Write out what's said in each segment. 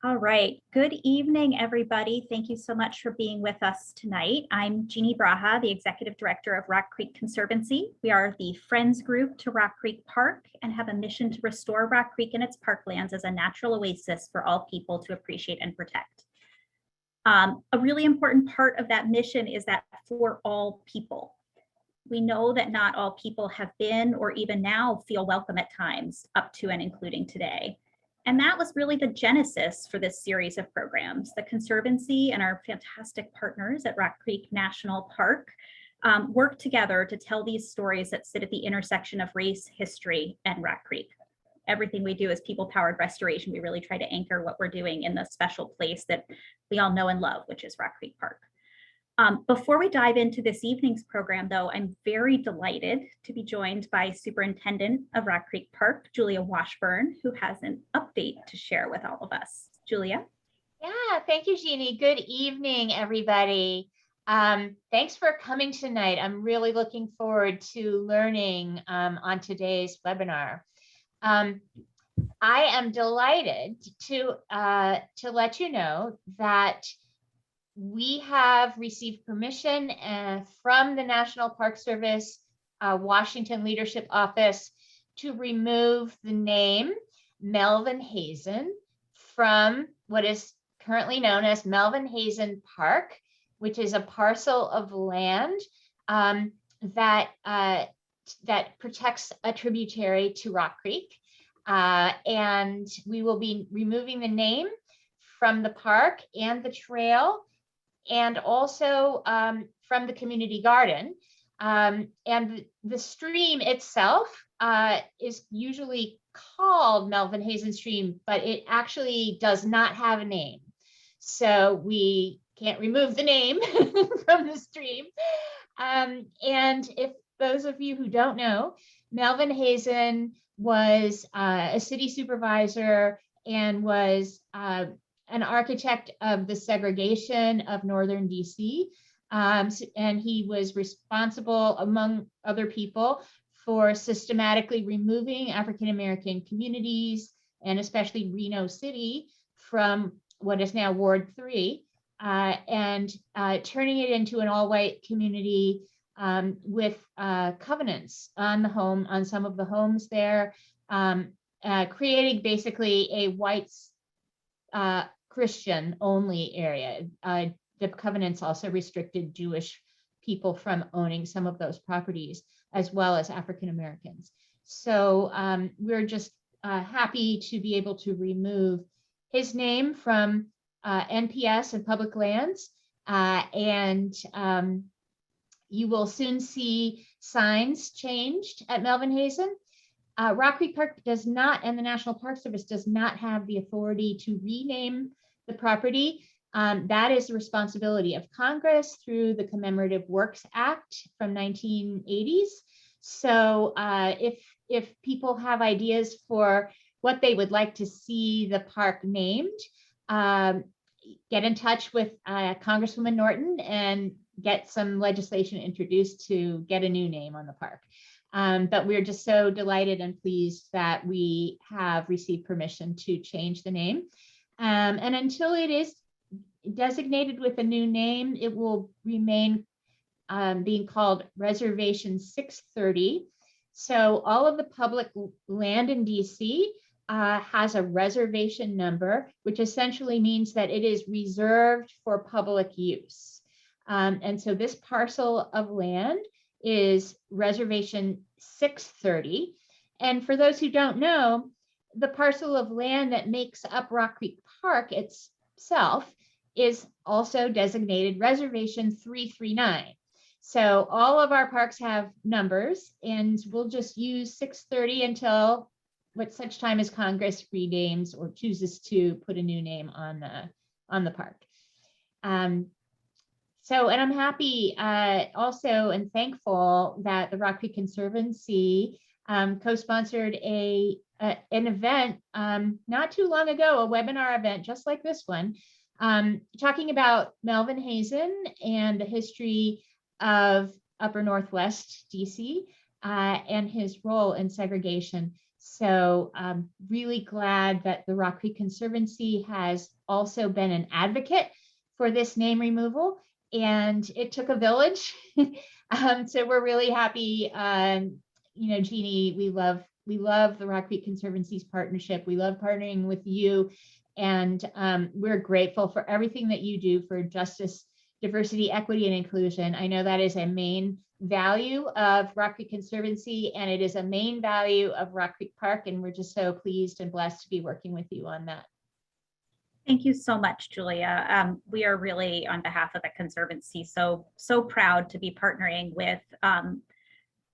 All right. Good evening, everybody. Thank you so much for being with us tonight. I'm Jeannie Braha, the Executive Director of Rock Creek Conservancy. We are the Friends group to Rock Creek Park and have a mission to restore Rock Creek and its parklands as a natural oasis for all people to appreciate and protect. A really important part of that mission is that for all people. We know that not all people have been or even now feel welcome at times, up to and including today. And that was really the genesis for this series of programs. The Conservancy and our fantastic partners at Rock Creek National Park work together to tell these stories that sit at the intersection of race, history, and Rock Creek. Everything we do is people-powered restoration. We really try to anchor what we're doing in the special place that we all know and love, which is Rock Creek Park. Before we dive into this evening's program, though, I'm very delighted to be joined by Superintendent of Rock Creek Park, Julia Washburn, who has an update to share with all of us. Julia? Yeah, thank you, Jeannie. Good evening, everybody. Thanks for coming tonight. I'm really looking forward to learning on today's webinar. I am delighted to let you know that we have received permission from the National Park Service Washington Leadership Office to remove the name Melvin Hazen from what is currently known as Melvin Hazen Park, which is a parcel of land that protects a tributary to Rock Creek. And we will be removing the name from the park and the trail, and also from the community garden. And the stream itself is usually called Melvin Hazen Stream, but it actually does not have a name. So we can't remove the name from the stream. And if those of you who don't know, Melvin Hazen was a city supervisor and was an architect of the segregation of northern DC. And he was responsible, among other people, for systematically removing African-American communities, and especially Reno City, from what is now Ward 3, and turning it into an all-white community with covenants on some of the homes there, creating basically a white Christian only area. The covenants also restricted Jewish people from owning some of those properties, as well as African Americans. So we're just happy to be able to remove his name from NPS and public lands. And you will soon see signs changed at Melvin Hazen. Rock Creek Park does not, and the National Park Service does not have the authority to rename the property. That is the responsibility of Congress through the Commemorative Works Act from 1980s. So if people have ideas for what they would like to see the park named, get in touch with Congresswoman Norton and get some legislation introduced to get a new name on the park. But we're just so delighted and pleased that we have received permission to change the name. And until it is designated with a new name, it will remain being called Reservation 630. So all of the public land in DC has a reservation number, which essentially means that it is reserved for public use. And so this parcel of land is Reservation 630. And for those who don't know, the parcel of land that makes up Rock Creek Park itself is also designated Reservation 339. So all of our parks have numbers, and we'll just use 630 until such time as Congress renames or chooses to put a new name on the park. So, and I'm happy also and thankful that the Rock Creek Conservancy co-sponsored an event not too long ago, a webinar event just like this one, talking about Melvin Hazen and the history of Upper Northwest DC and his role in segregation. So I'm really glad that the Rock Creek Conservancy has also been an advocate for this name removal, and it took a village. So we're really happy. You know, Jeannie, we love the Rock Creek Conservancy's partnership. We love partnering with you, and we're grateful for everything that you do for justice, diversity, equity, and inclusion. I know that is a main value of Rock Creek Conservancy, and it is a main value of Rock Creek Park, and we're just so pleased and blessed to be working with you on that. Thank you so much, Julia. We are really, on behalf of the Conservancy, so proud to be partnering with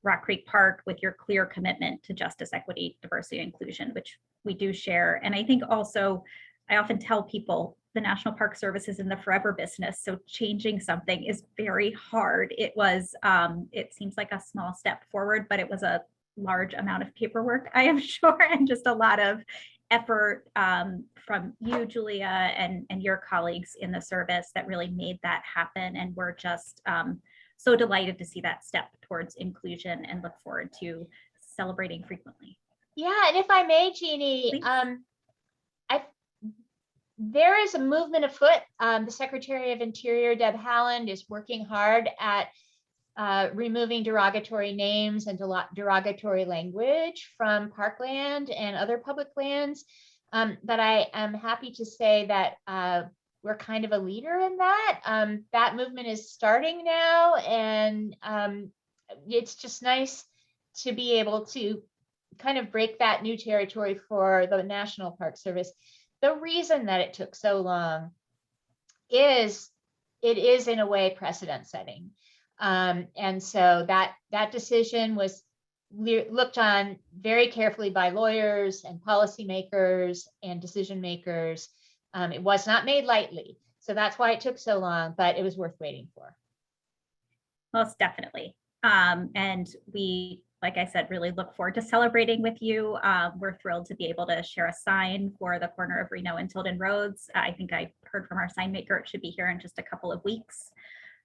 Rock Creek Park with your clear commitment to justice, equity, diversity, and inclusion, which we do share. And I think also, I often tell people the National Park Service is in the forever business. So changing something is very hard. It was, it seems like a small step forward, but it was a large amount of paperwork, I am sure, and just a lot of effort from you, Julia, and your colleagues in the service that really made that happen. And we're just so delighted to see that step towards inclusion and look forward to celebrating frequently. Yeah, and if I may, Jeannie, there is a movement afoot. The Secretary of Interior, Deb Haaland, is working hard at removing derogatory names and derogatory language from parkland and other public lands. But I am happy to say that we're kind of a leader in that. That movement is starting now, and it's just nice to be able to kind of break that new territory for the National Park Service. The reason that it took so long is it is in a way precedent setting. And so that decision was looked on very carefully by lawyers and policymakers and decision makers. It was not made lightly. So that's why it took so long, but it was worth waiting for. Most definitely. And we, like I said, really look forward to celebrating with you. We're thrilled to be able to share a sign for the corner of Reno and Tilden Roads. I think I heard from our sign maker, it should be here in just a couple of weeks.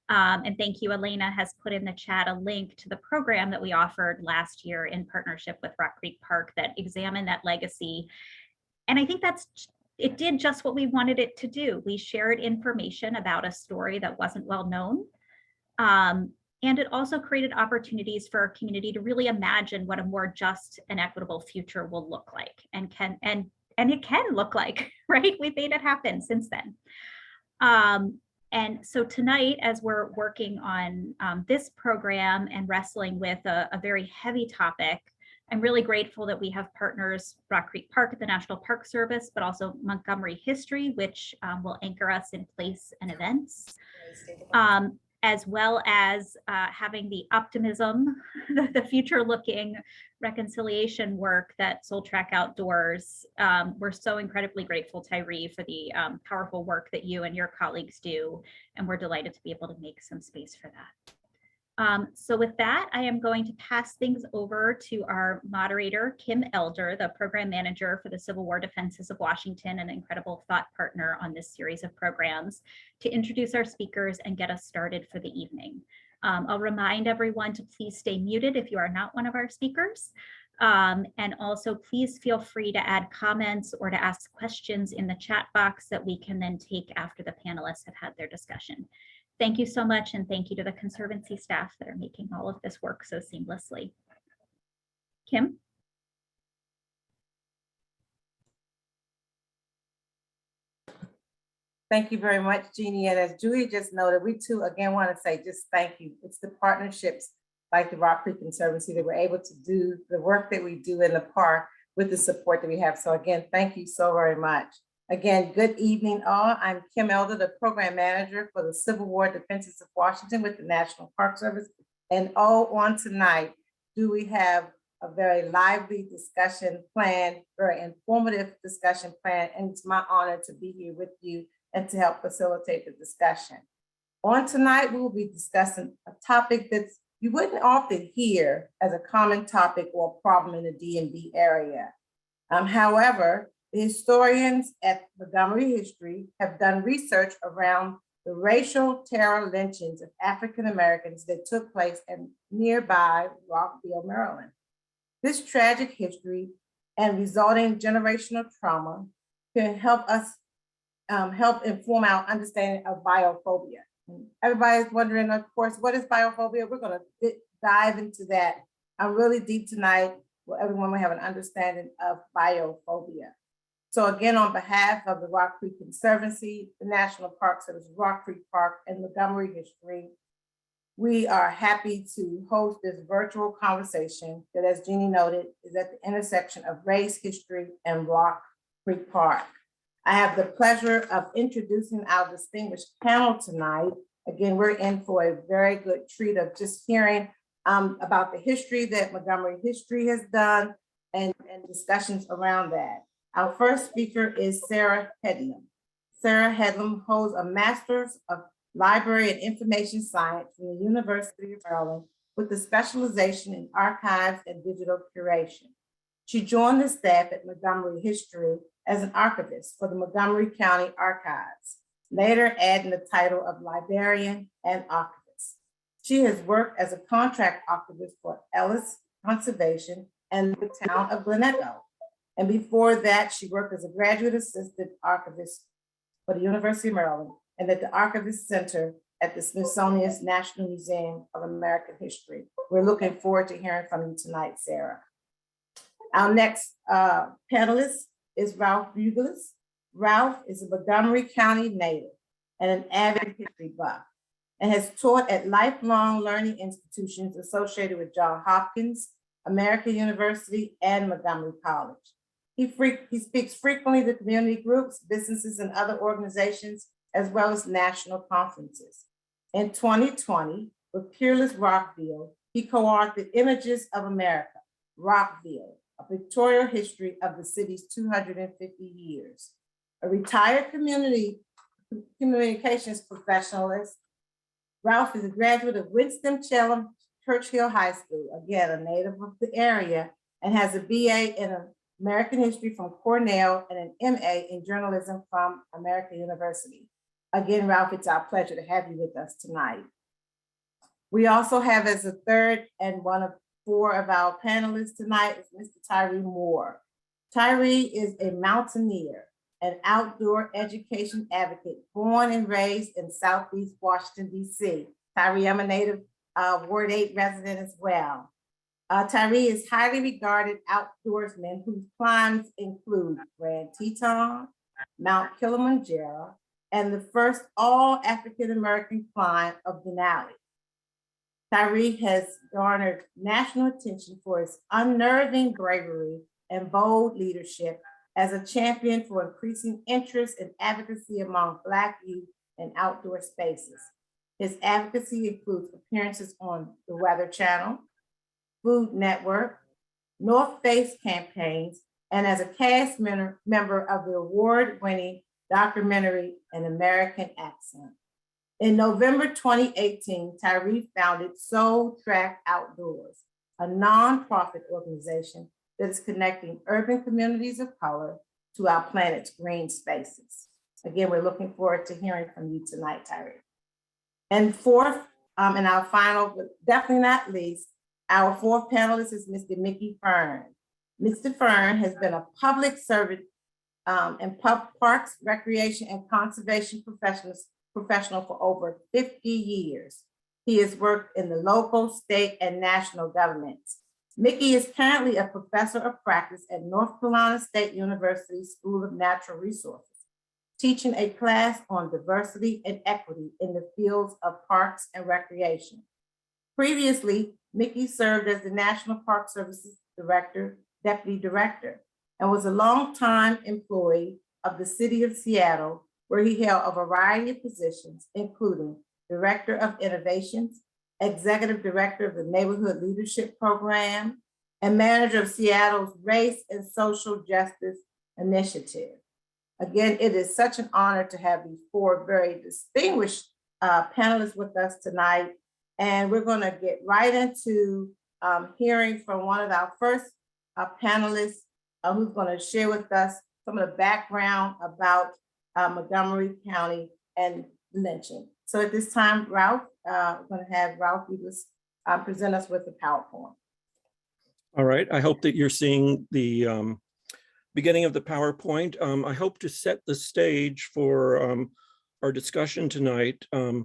And thank you. Elena has put in the chat a link to the program that we offered last year in partnership with Rock Creek Park that examined that legacy. And I think it did just what we wanted it to do. We shared information about a story that wasn't well known. And it also created opportunities for our community to really imagine what a more just and equitable future will look like, and it can look like, right? We've made it happen since then. And so tonight, as we're working on this program and wrestling with a very heavy topic, I'm really grateful that we have partners, Rock Creek Park at the National Park Service, but also Montgomery History, which will anchor us in place and events, as well as having the optimism, the future-looking reconciliation work that Soul Trak Outdoors. We're so incredibly grateful, Tyrhee, for the powerful work that you and your colleagues do, and we're delighted to be able to make some space for that. So with that, I am going to pass things over to our moderator, Kym Elder, the program manager for the Civil War Defenses of Washington, an incredible thought partner on this series of programs, to introduce our speakers and get us started for the evening. I'll remind everyone to please stay muted if you are not one of our speakers. And also please feel free to add comments or to ask questions in the chat box that we can then take after the panelists have had their discussion. Thank you so much, and thank you to the Conservancy staff that are making all of this work so seamlessly. Kym? Thank you very much, Jeannie. And as Julia just noted, we too, again, want to say just thank you. It's the partnerships like the Rock Creek Conservancy that we're able to do the work that we do in the park with the support that we have. So again, thank you so very much. Again, good evening all. I'm Kym Elder, the program manager for the Civil War Defenses of Washington with the National Park Service. And on tonight, we have a very lively discussion plan, very informative discussion plan, and it's my honor to be here with you and to help facilitate the discussion. On tonight, we will be discussing a topic that you wouldn't often hear as a common topic or problem in the DMV area. However, the historians at Montgomery History have done research around the racial terror lynchings of African Americans that took place in nearby Rockville, Maryland. This tragic history and resulting generational trauma can help us help inform our understanding of biophobia. Everybody's wondering, of course, what is biophobia? We're going to dive into that really deep tonight, where everyone will have an understanding of biophobia. So again, on behalf of the Rock Creek Conservancy, the National Park Service, Rock Creek Park, and Montgomery History, we are happy to host this virtual conversation that, as Jeannie noted, is at the intersection of race, history, and Rock Creek Park. I have the pleasure of introducing our distinguished panel tonight. Again, we're in for a very good treat of just hearing about the history that Montgomery History has done and discussions around that. Our first speaker is Sarah Hedlund. Sarah Hedlund holds a Master's of Library and Information Science from the University of Maryland with a specialization in archives and digital curation. She joined the staff at Montgomery History as an archivist for the Montgomery County Archives, later adding the title of librarian and archivist. She has worked as a contract archivist for Ellis Conservation and the town of Glen Echo. And before that, she worked as a graduate assistant archivist for the University of Maryland and at the Archivist Center at the Smithsonian's National Museum of American History. We're looking forward to hearing from you tonight, Sarah. Our next panelist is Ralph Buglass. Ralph is a Montgomery County native and an avid history buff, and has taught at lifelong learning institutions associated with Johns Hopkins, American University, and Montgomery College. He speaks frequently to community groups, businesses, and other organizations, as well as national conferences. In 2020, with Peerless Rockville, he co-authored Images of America, Rockville, a pictorial history of the city's 250 years. A retired communications professional, Ralph is a graduate of Winston-Salem Churchill High School, again, a native of the area, and has a BA in American History from Cornell and an MA in journalism from American University. Again, Ralph, it's our pleasure to have you with us tonight. We also have as a third and one of four of our panelists tonight is Mr. Tyrhee Moore. Tyrhee is a mountaineer, an outdoor education advocate, born and raised in Southeast Washington, D.C. Tyrhee, I'm a native Ward 8 resident as well. Tyrhee is highly regarded outdoorsman whose climbs include Grand Teton, Mount Kilimanjaro, and the first all African-American climb of Denali. Tyrhee has garnered national attention for his unnerving bravery and bold leadership as a champion for increasing interest and advocacy among Black youth in outdoor spaces. His advocacy includes appearances on the Weather Channel, Food Network, North Face campaigns, and as a cast member of the award-winning documentary An American Accent. In November 2018, Tyrhee founded Trak Outdoors, a nonprofit organization that is connecting urban communities of color to our planet's green spaces. Again, we're looking forward to hearing from you tonight, Tyrhee. And fourth, and our final, but definitely not least, our fourth panelist is Mr. Mickey Fearn. Mr. Fearn has been a public servant and parks, recreation, and conservation professional for over 50 years. He has worked in the local, state, and national governments. Mickey is currently a professor of practice at North Carolina State University School of Natural Resources, teaching a class on diversity and equity in the fields of parks and recreation. Previously, Mickey served as the National Park Services Deputy Director, and was a longtime employee of the City of Seattle, where he held a variety of positions, including Director of Innovations, Executive Director of the Neighborhood Leadership Program, and Manager of Seattle's Race and Social Justice Initiative. Again, it is such an honor to have these four very distinguished panelists with us tonight. And we're going to get right into hearing from one of our first panelists who's going to share with us some of the background about Montgomery County and lynching. So at this time, Ralph, we're going to have Ralph present us with the PowerPoint. All right, I hope that you're seeing the beginning of the PowerPoint. I hope to set the stage for our discussion tonight. We're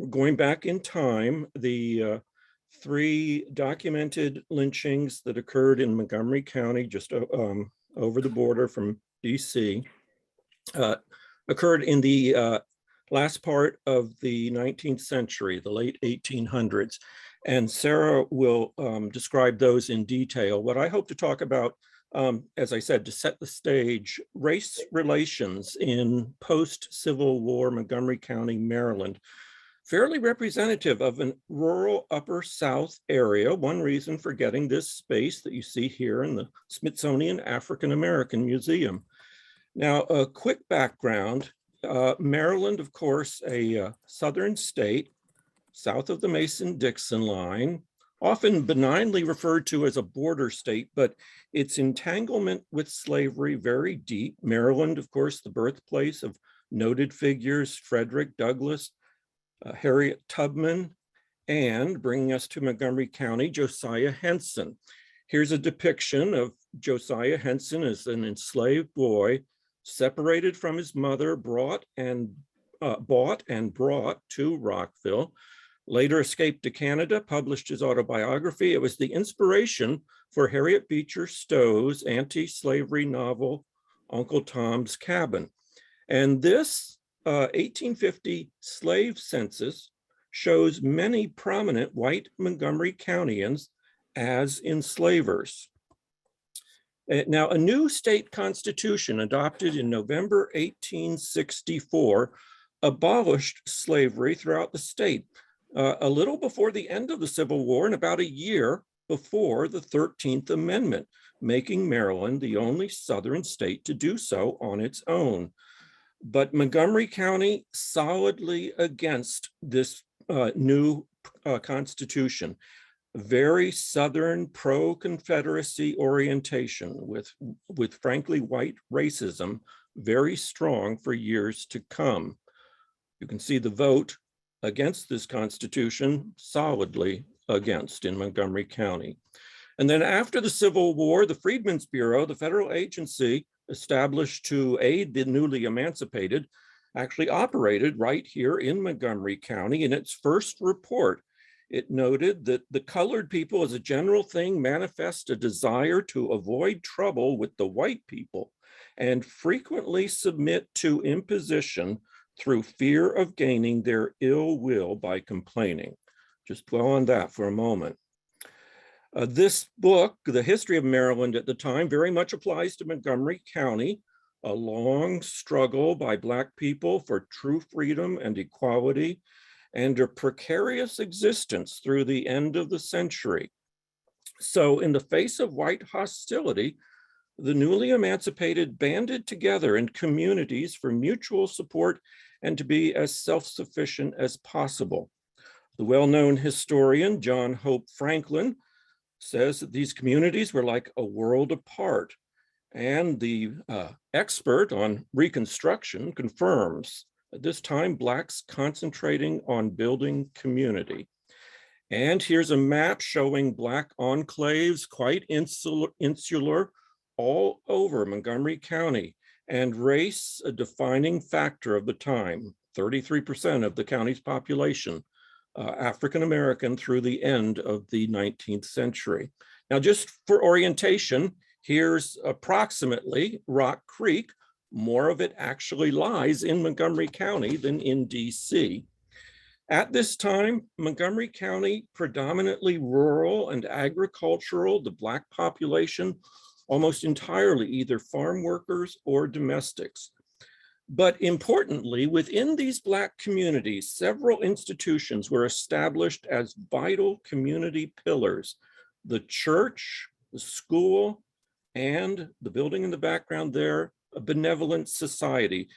going back in time. The 3 documented lynchings that occurred in Montgomery County, just over the border from DC, occurred in the last part of the 19th century, the late 1800s. And Sarah will describe those in detail. What I hope to talk about, as I said, to set the stage, race relations in post-Civil War Montgomery County, Maryland, fairly representative of a rural Upper South area. One reason for getting this space that you see here in the Smithsonian African American Museum. Now, a quick background. Maryland, of course, a southern state, south of the Mason-Dixon line, often benignly referred to as a border state, but its entanglement with slavery very deep. Maryland, of course, the birthplace of noted figures, Frederick Douglass, Harriet Tubman, and bringing us to Montgomery County, Josiah Henson. Here's a depiction of Josiah Henson as an enslaved boy, separated from his mother, bought and brought to Rockville, later escaped to Canada, published his autobiography. It was the inspiration for Harriet Beecher Stowe's anti-slavery novel, Uncle Tom's Cabin. And this 1850 slave census shows many prominent white Montgomery Countyans as enslavers. Now, a new state constitution adopted in November 1864 abolished slavery throughout the state, a little before the end of the Civil War and about a year before the 13th Amendment, making Maryland the only southern state to do so on its own. But Montgomery County solidly against this new constitution. Very Southern pro-Confederacy orientation with frankly white racism very strong for years to come. You can see the vote against this constitution solidly against in Montgomery County. And then after the Civil War, the Freedmen's Bureau, the federal agency established to aid the newly emancipated, actually operated right here in Montgomery County. In its first report, it noted that the colored people as a general thing manifest a desire to avoid trouble with the white people and frequently submit to imposition through fear of gaining their ill will by complaining. Just dwell on that for a moment. This book, The History of Maryland at the time, very much applies to Montgomery County, a long struggle by Black people for true freedom and equality, and a precarious existence through the end of the century. So in the face of white hostility, the newly emancipated banded together in communities for mutual support and to be as self-sufficient as possible. The well-known historian John Hope Franklin says that these communities were like a world apart, and the expert on Reconstruction confirms at this time, Blacks concentrating on building community. And here's a map showing Black enclaves, quite insular, all over Montgomery County, and race a defining factor of the time, 33% of the county's population, African American through the end of the 19th century. Now, just for orientation, here's approximately Rock Creek. More of it actually lies in Montgomery County than in DC. At this time, Montgomery County, predominantly rural and agricultural, the Black population almost entirely either farm workers or domestics. But importantly, within these Black communities, several institutions were established as vital community pillars: the church, the school, and the building in the background there, a benevolent society.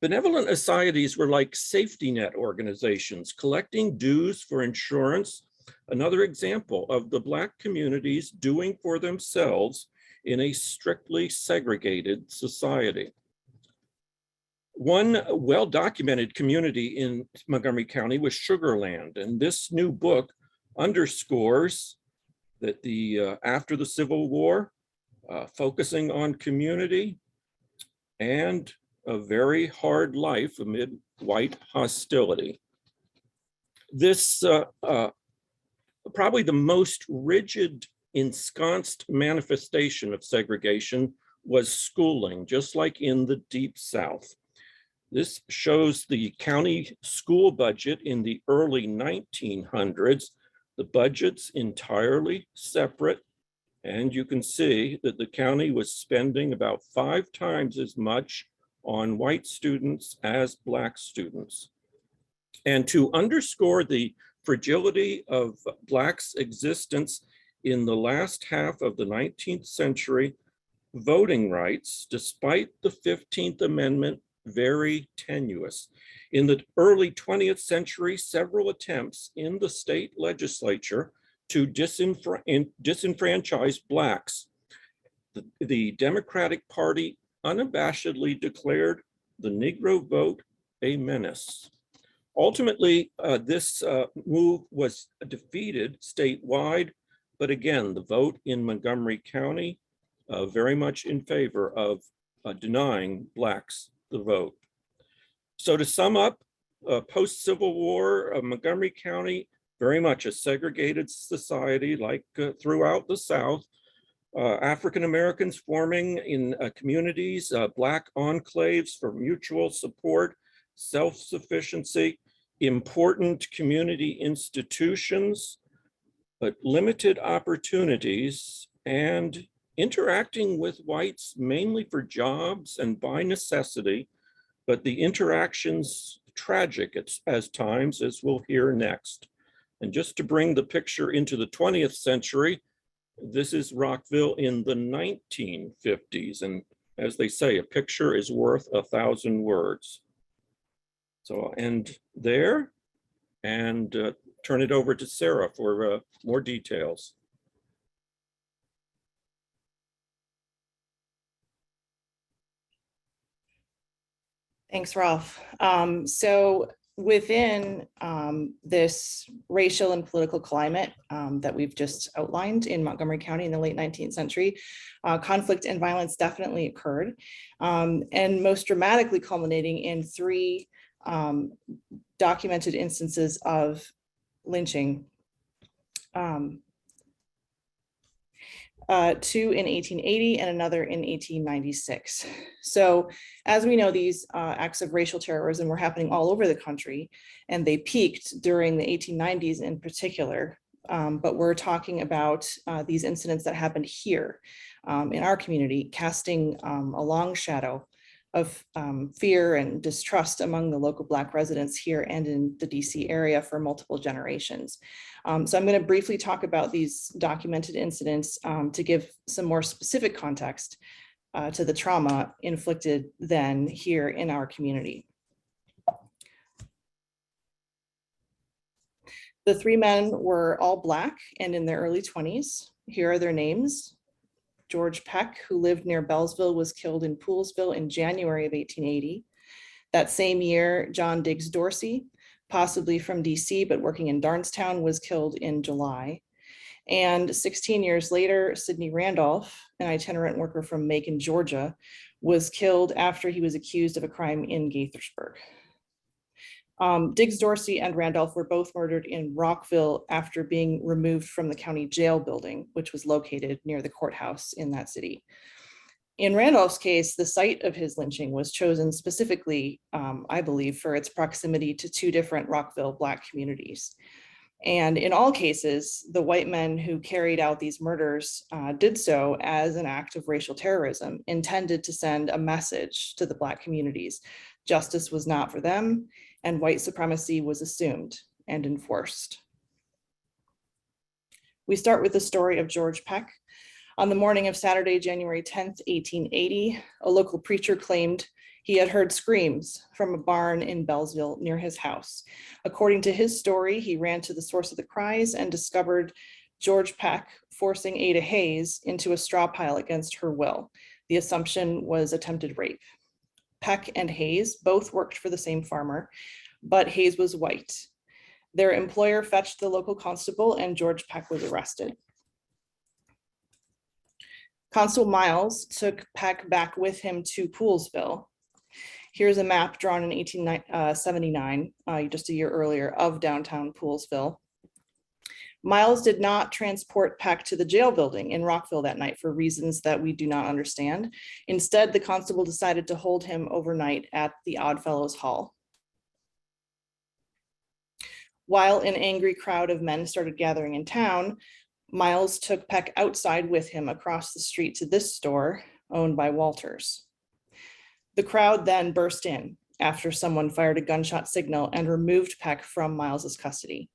Benevolent societies were like safety net organizations, collecting dues for insurance. Another example of the Black communities doing for themselves in a strictly segregated society. One well-documented community in Montgomery County was Sugarland, and this new book underscores that after the Civil War, focusing on community, and a very hard life amid white hostility. This probably the most rigid, ensconced manifestation of segregation was schooling, just like in the Deep South. This shows the county school budget in the early 1900s. The budget's entirely separate, and you can see that the county was spending about 5 times as much on white students as Black students. And to underscore the fragility of Blacks' existence in the last half of the 19th century, voting rights, despite the 15th Amendment, very tenuous. In the early 20th century, several attempts in the state legislature to disenfranchise Blacks. The Democratic Party unabashedly declared the Negro vote a menace. Ultimately, this move was defeated statewide, but again, the vote in Montgomery County very much in favor of denying Blacks the vote. So to sum up, post-Civil War, Montgomery County, very much a segregated society like throughout the South. African Americans forming in communities, Black enclaves for mutual support, self-sufficiency, important community institutions, but limited opportunities, and interacting with whites mainly for jobs and by necessity, but the interactions tragic as times, as we'll hear next. And just to bring the picture into the 20th century, this is Rockville in the 1950s. And as they say, a picture is worth 1,000 words. So I'll end there and turn it over to Sarah for more details. Thanks, Ralph. So within this racial and political climate that we've just outlined in Montgomery County in the late 19th century, conflict and violence definitely occurred, and most dramatically culminating in 3 documented instances of lynching. 2 in 1880 and another in 1896. So as we know, these acts of racial terrorism were happening all over the country, and they peaked during the 1890s in particular. But we're talking about these incidents that happened here in our community, casting a long shadow of fear and distrust among the local Black residents here and in the DC area for multiple generations. So I'm going to briefly talk about these documented incidents to give some more specific context to the trauma inflicted then here in our community. The 3 men were all Black and in their early 20s. Here are their names. George Peck, who lived near Bellsville, was killed in Poolesville in January of 1880. That same year, John Diggs Dorsey, possibly from DC, but working in Darnestown, was killed in July. And 16 years later, Sidney Randolph, an itinerant worker from Macon, Georgia, was killed after he was accused of a crime in Gaithersburg. Diggs Dorsey and Randolph were both murdered in Rockville after being removed from the county jail building, which was located near the courthouse in that city. In Randolph's case, the site of his lynching was chosen specifically, I believe, for its proximity to 2 different Rockville Black communities. And in all cases, the white men who carried out these murders did so as an act of racial terrorism, intended to send a message to the Black communities. Justice was not for them, and white supremacy was assumed and enforced. We start with the story of George Peck. On the morning of Saturday, January 10th, 1880, a local preacher claimed he had heard screams from a barn in Bellsville near his house. According to his story, he ran to the source of the cries and discovered George Peck forcing Ada Hayes into a straw pile against her will. The assumption was attempted rape. Peck and Hayes both worked for the same farmer, but Hayes was white. Their employer fetched the local constable and George Peck was arrested. Constable Miles took Peck back with him to Poolsville. Here's a map drawn in 1879, just a year earlier, of downtown Poolsville. Miles did not transport Peck to the jail building in Rockville that night for reasons that we do not understand. Instead, the constable decided to hold him overnight at the Oddfellows Hall. While an angry crowd of men started gathering in town, Miles took Peck outside with him across the street to this store owned by Walters. The crowd then burst in after someone fired a gunshot signal and removed Peck from Miles's custody.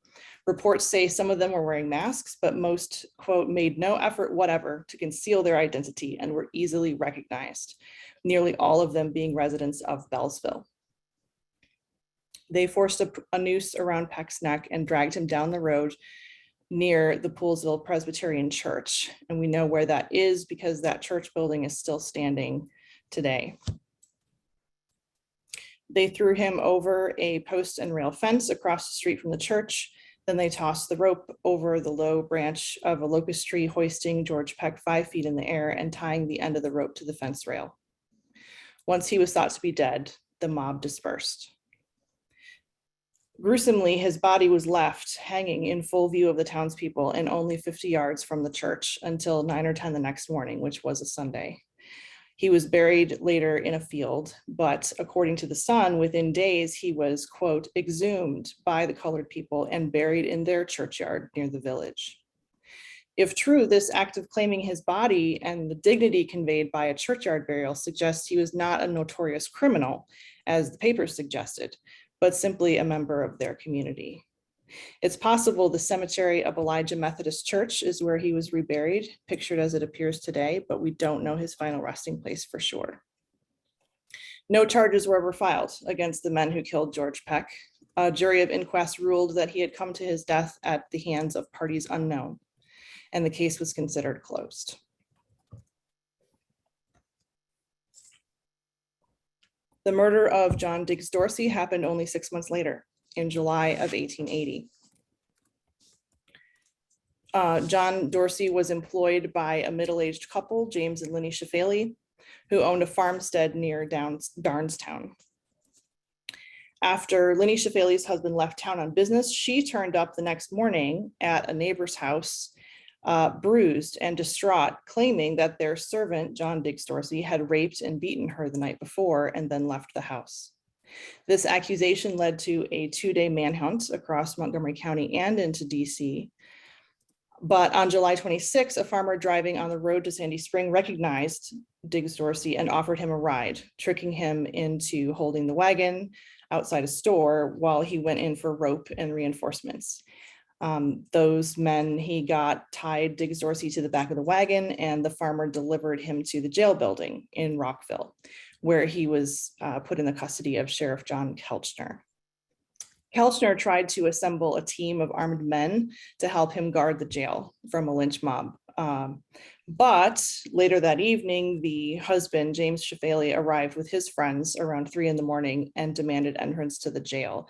Reports say some of them were wearing masks, but most, quote, made no effort whatever to conceal their identity and were easily recognized, nearly all of them being residents of Bellsville. They forced a noose around Peck's neck and dragged him down the road near the Poolsville Presbyterian Church. And we know where that is because that church building is still standing today. They threw him over a post and rail fence across the street from the church. Then they tossed the rope over the low branch of a locust tree, hoisting George Peck 5 feet in the air and tying the end of the rope to the fence rail. Once he was thought to be dead, the mob dispersed. Gruesomely, his body was left hanging in full view of the townspeople and only 50 yards from the church until 9 or 10 the next morning, which was a Sunday. He was buried later in a field, but according to the Sun, within days, he was, quote, exhumed by the colored people and buried in their churchyard near the village. If true, this act of claiming his body and the dignity conveyed by a churchyard burial suggests he was not a notorious criminal, as the papers suggested, but simply a member of their community. It's possible the cemetery of Elijah Methodist Church is where he was reburied, pictured as it appears today, but we don't know his final resting place for sure. No charges were ever filed against the men who killed George Peck. A jury of inquest ruled that he had come to his death at the hands of parties unknown, and the case was considered closed. The murder of John Diggs Dorsey happened only 6 months later, in July of 1880. John Dorsey was employed by a middle-aged couple, James and Linnie Shafaley, who owned a farmstead near Darnestown. After Linnie Shafaley's husband left town on business, she turned up the next morning at a neighbor's house, bruised and distraught, claiming that their servant, John Diggs Dorsey, had raped and beaten her the night before and then left the house. This accusation led to a 2-day manhunt across Montgomery County and into DC. But on July 26, a farmer driving on the road to Sandy Spring recognized Diggs Dorsey and offered him a ride, tricking him into holding the wagon outside a store while he went in for rope and reinforcements. Those men he got tied Diggs Dorsey to the back of the wagon, and the farmer delivered him to the jail building in Rockville, where he was put in the custody of Sheriff John Kelchner. Kelchner tried to assemble a team of armed men to help him guard the jail from a lynch mob. But later that evening, the husband, James Shafaley, arrived with his friends around 3 in the morning and demanded entrance to the jail.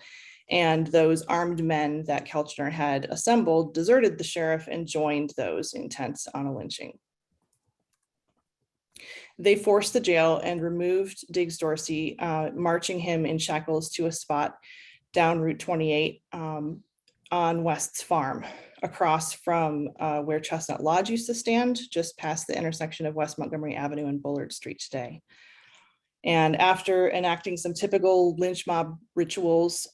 And those armed men that Kelchner had assembled deserted the sheriff and joined those intent on a lynching. They forced the jail and removed Diggs Dorsey, marching him in shackles to a spot down Route 28 on West's farm, across from where Chestnut Lodge used to stand, just past the intersection of West Montgomery Avenue and Bullard Street today. And after enacting some typical lynch mob rituals,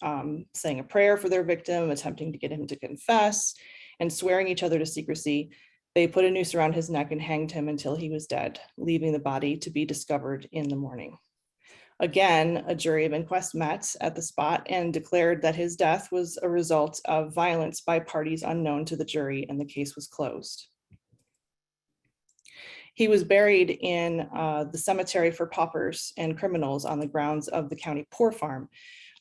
saying a prayer for their victim, attempting to get him to confess, and swearing each other to secrecy, they put a noose around his neck and hanged him until he was dead, leaving the body to be discovered in the morning. Again, a jury of inquest met at the spot and declared that his death was a result of violence by parties unknown to the jury, and the case was closed. He was buried in the cemetery for paupers and criminals on the grounds of the county poor farm,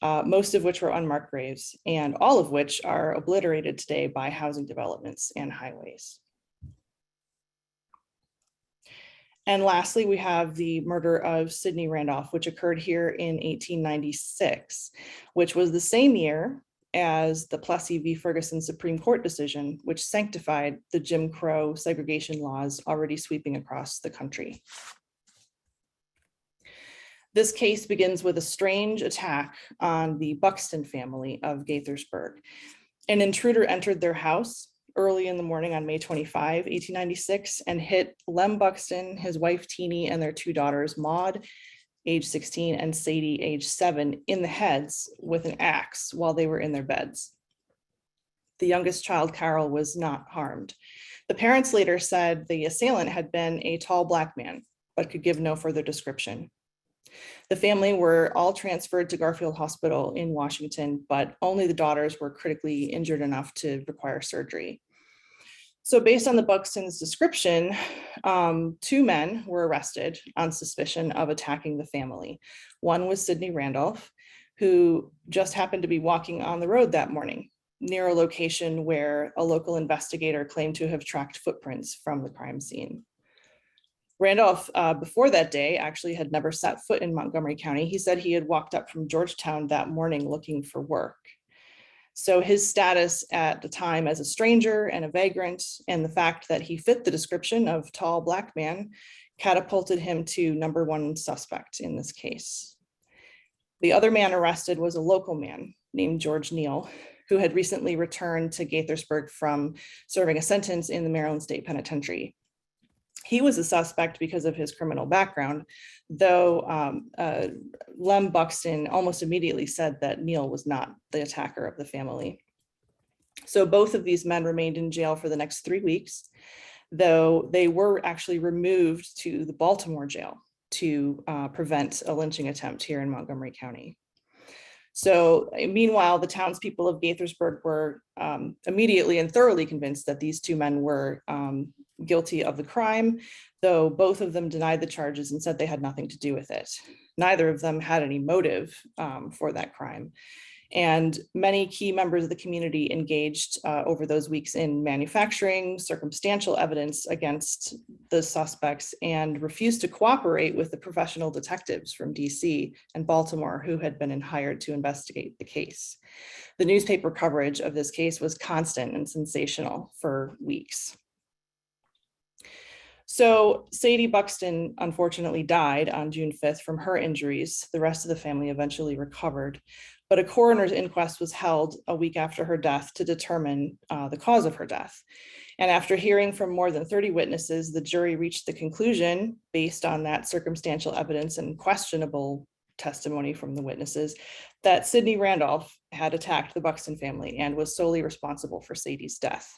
most of which were unmarked graves, and all of which are obliterated today by housing developments and highways. And lastly, we have the murder of Sidney Randolph, which occurred here in 1896, which was the same year as the Plessy v. Ferguson Supreme Court decision, which sanctified the Jim Crow segregation laws already sweeping across the country. This case begins with a strange attack on the Buxton family of Gaithersburg. An intruder entered their house early in the morning on May 25, 1896, and hit Lem Buxton, his wife Teenie, and their two daughters, Maud, age 16, and Sadie, age 7, in the heads with an axe while they were in their beds. The youngest child, Carol, was not harmed. The parents later said the assailant had been a tall Black man, but could give no further description. The family were all transferred to Garfield Hospital in Washington, but only the daughters were critically injured enough to require surgery. So based on the Buxton's description, 2 men were arrested on suspicion of attacking the family. One was Sidney Randolph, who just happened to be walking on the road that morning near a location where a local investigator claimed to have tracked footprints from the crime scene. Randolph, before that day, actually had never set foot in Montgomery County. He said he had walked up from Georgetown that morning looking for work. So his status at the time as a stranger and a vagrant, and the fact that he fit the description of tall Black man, catapulted him to #1 suspect in this case. The other man arrested was a local man named George Neal, who had recently returned to Gaithersburg from serving a sentence in the Maryland State Penitentiary. He was a suspect because of his criminal background, though Lem Buxton almost immediately said that Neal was not the attacker of the family. So both of these men remained in jail for the next 3 weeks, though they were actually removed to the Baltimore jail to prevent a lynching attempt here in Montgomery County. So meanwhile, the townspeople of Gaithersburg were immediately and thoroughly convinced that these 2 men were guilty of the crime, though both of them denied the charges and said they had nothing to do with it. Neither of them had any motive for that crime. And many key members of the community engaged over those weeks in manufacturing circumstantial evidence against the suspects and refused to cooperate with the professional detectives from DC and Baltimore who had been hired to investigate the case. The newspaper coverage of this case was constant and sensational for weeks. So Sadie Buxton unfortunately died on June 5th from her injuries. The rest of the family eventually recovered, but a coroner's inquest was held a week after her death to determine the cause of her death. And after hearing from more than 30 witnesses, the jury reached the conclusion, based on that circumstantial evidence and questionable testimony from the witnesses, that Sidney Randolph had attacked the Buxton family and was solely responsible for Sadie's death.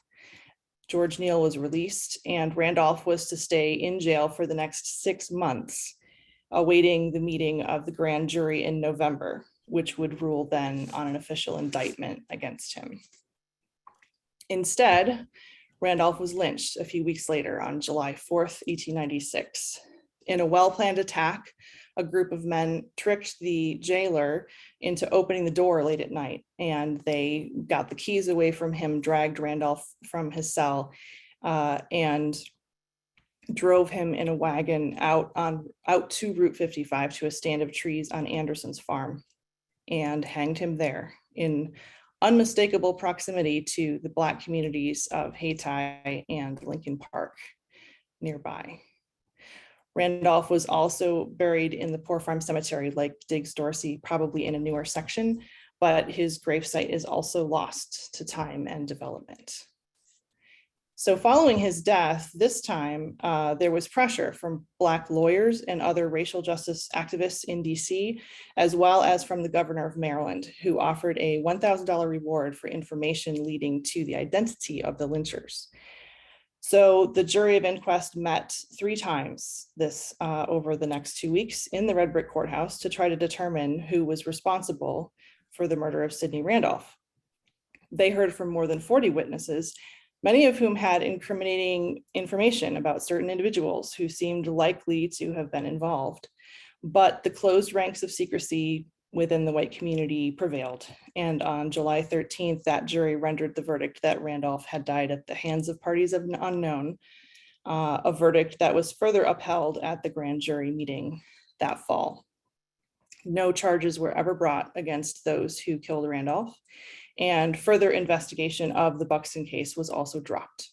George Neal was released, and Randolph was to stay in jail for the next 6 months, awaiting the meeting of the grand jury in November, which would rule then on an official indictment against him. Instead, Randolph was lynched a few weeks later on July 4th, 1896. In a well-planned attack, a group of men tricked the jailer into opening the door late at night, and they got the keys away from him, dragged Randolph from his cell, and drove him in a wagon out to Route 55 to a stand of trees on Anderson's farm, and hanged him there in unmistakable proximity to the Black communities of Hayti and Lincoln Park nearby. Randolph was also buried in the Poor Farm Cemetery like Diggs Dorsey, probably in a newer section, but his gravesite is also lost to time and development. So following his death, this time there was pressure from Black lawyers and other racial justice activists in DC, as well as from the governor of Maryland, who offered a $1,000 reward for information leading to the identity of the lynchers. So the jury of inquest met 3 times this over the next 2 weeks in the Red Brick Courthouse to try to determine who was responsible for the murder of Sidney Randolph. They heard from more than 40 witnesses, many of whom had incriminating information about certain individuals who seemed likely to have been involved. But the closed ranks of secrecy within the white community prevailed. And on July 13th, that jury rendered the verdict that Randolph had died at the hands of parties of an unknown, a verdict that was further upheld at the grand jury meeting that fall. No charges were ever brought against those who killed Randolph, and further investigation of the Buxton case was also dropped.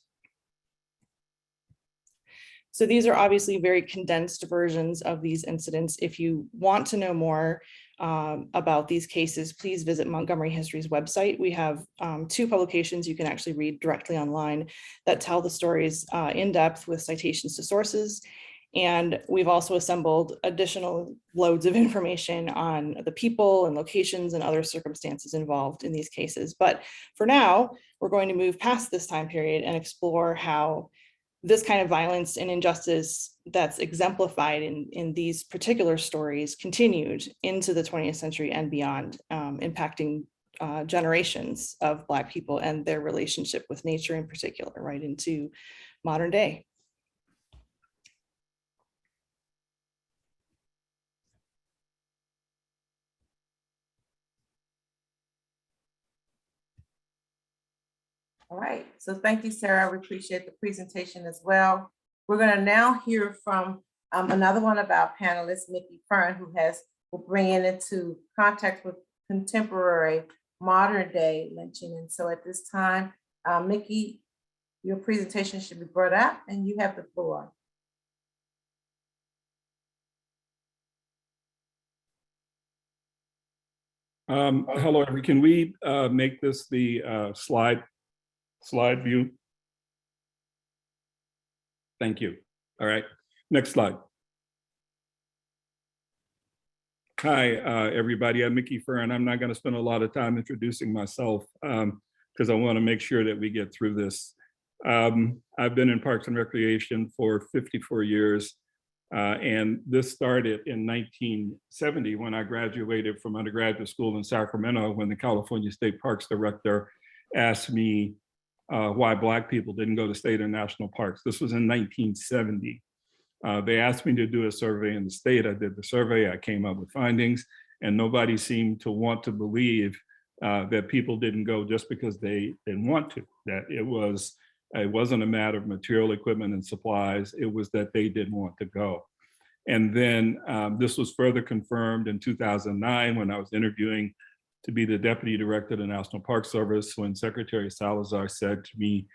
So these are obviously very condensed versions of these incidents. If you want to know more about these cases, please visit Montgomery History's website. We have 2 publications you can actually read directly online that tell the stories in depth with citations to sources. And we've also assembled additional loads of information on the people and locations and other circumstances involved in these cases. But for now, we're going to move past this time period and explore how this kind of violence and injustice that's exemplified in these particular stories continued into the 20th century and beyond, impacting generations of Black people and their relationship with nature in particular, right into modern day. All right, so thank you, Sarah. We appreciate the presentation as well. We're going to now hear from another one of our panelists, Mickey Fearn, who will bring it into contact with contemporary modern day lynching. And so at this time, Mickey, your presentation should be brought up and you have the floor. Hello, everyone. Can we make this the slide view? Thank you. All right, next slide. Hi, everybody. I'm Mickey Fern. I'm not going to spend a lot of time introducing myself because I want to make sure that we get through this. I've been in Parks and Recreation for 54 years, and this started in 1970 when I graduated from undergraduate school in Sacramento, when the California State Parks Director asked me why Black people didn't go to state and national parks. This was in 1970. They asked me to do a survey in the state. I did the survey, I came up with findings, and nobody seemed to want to believe that people didn't go just because they didn't want to, that it wasn't a matter of material equipment and supplies, it was that they didn't want to go. And then this was further confirmed in 2009 when I was interviewing to be the deputy director of the National Park Service, when Secretary Salazar said to me,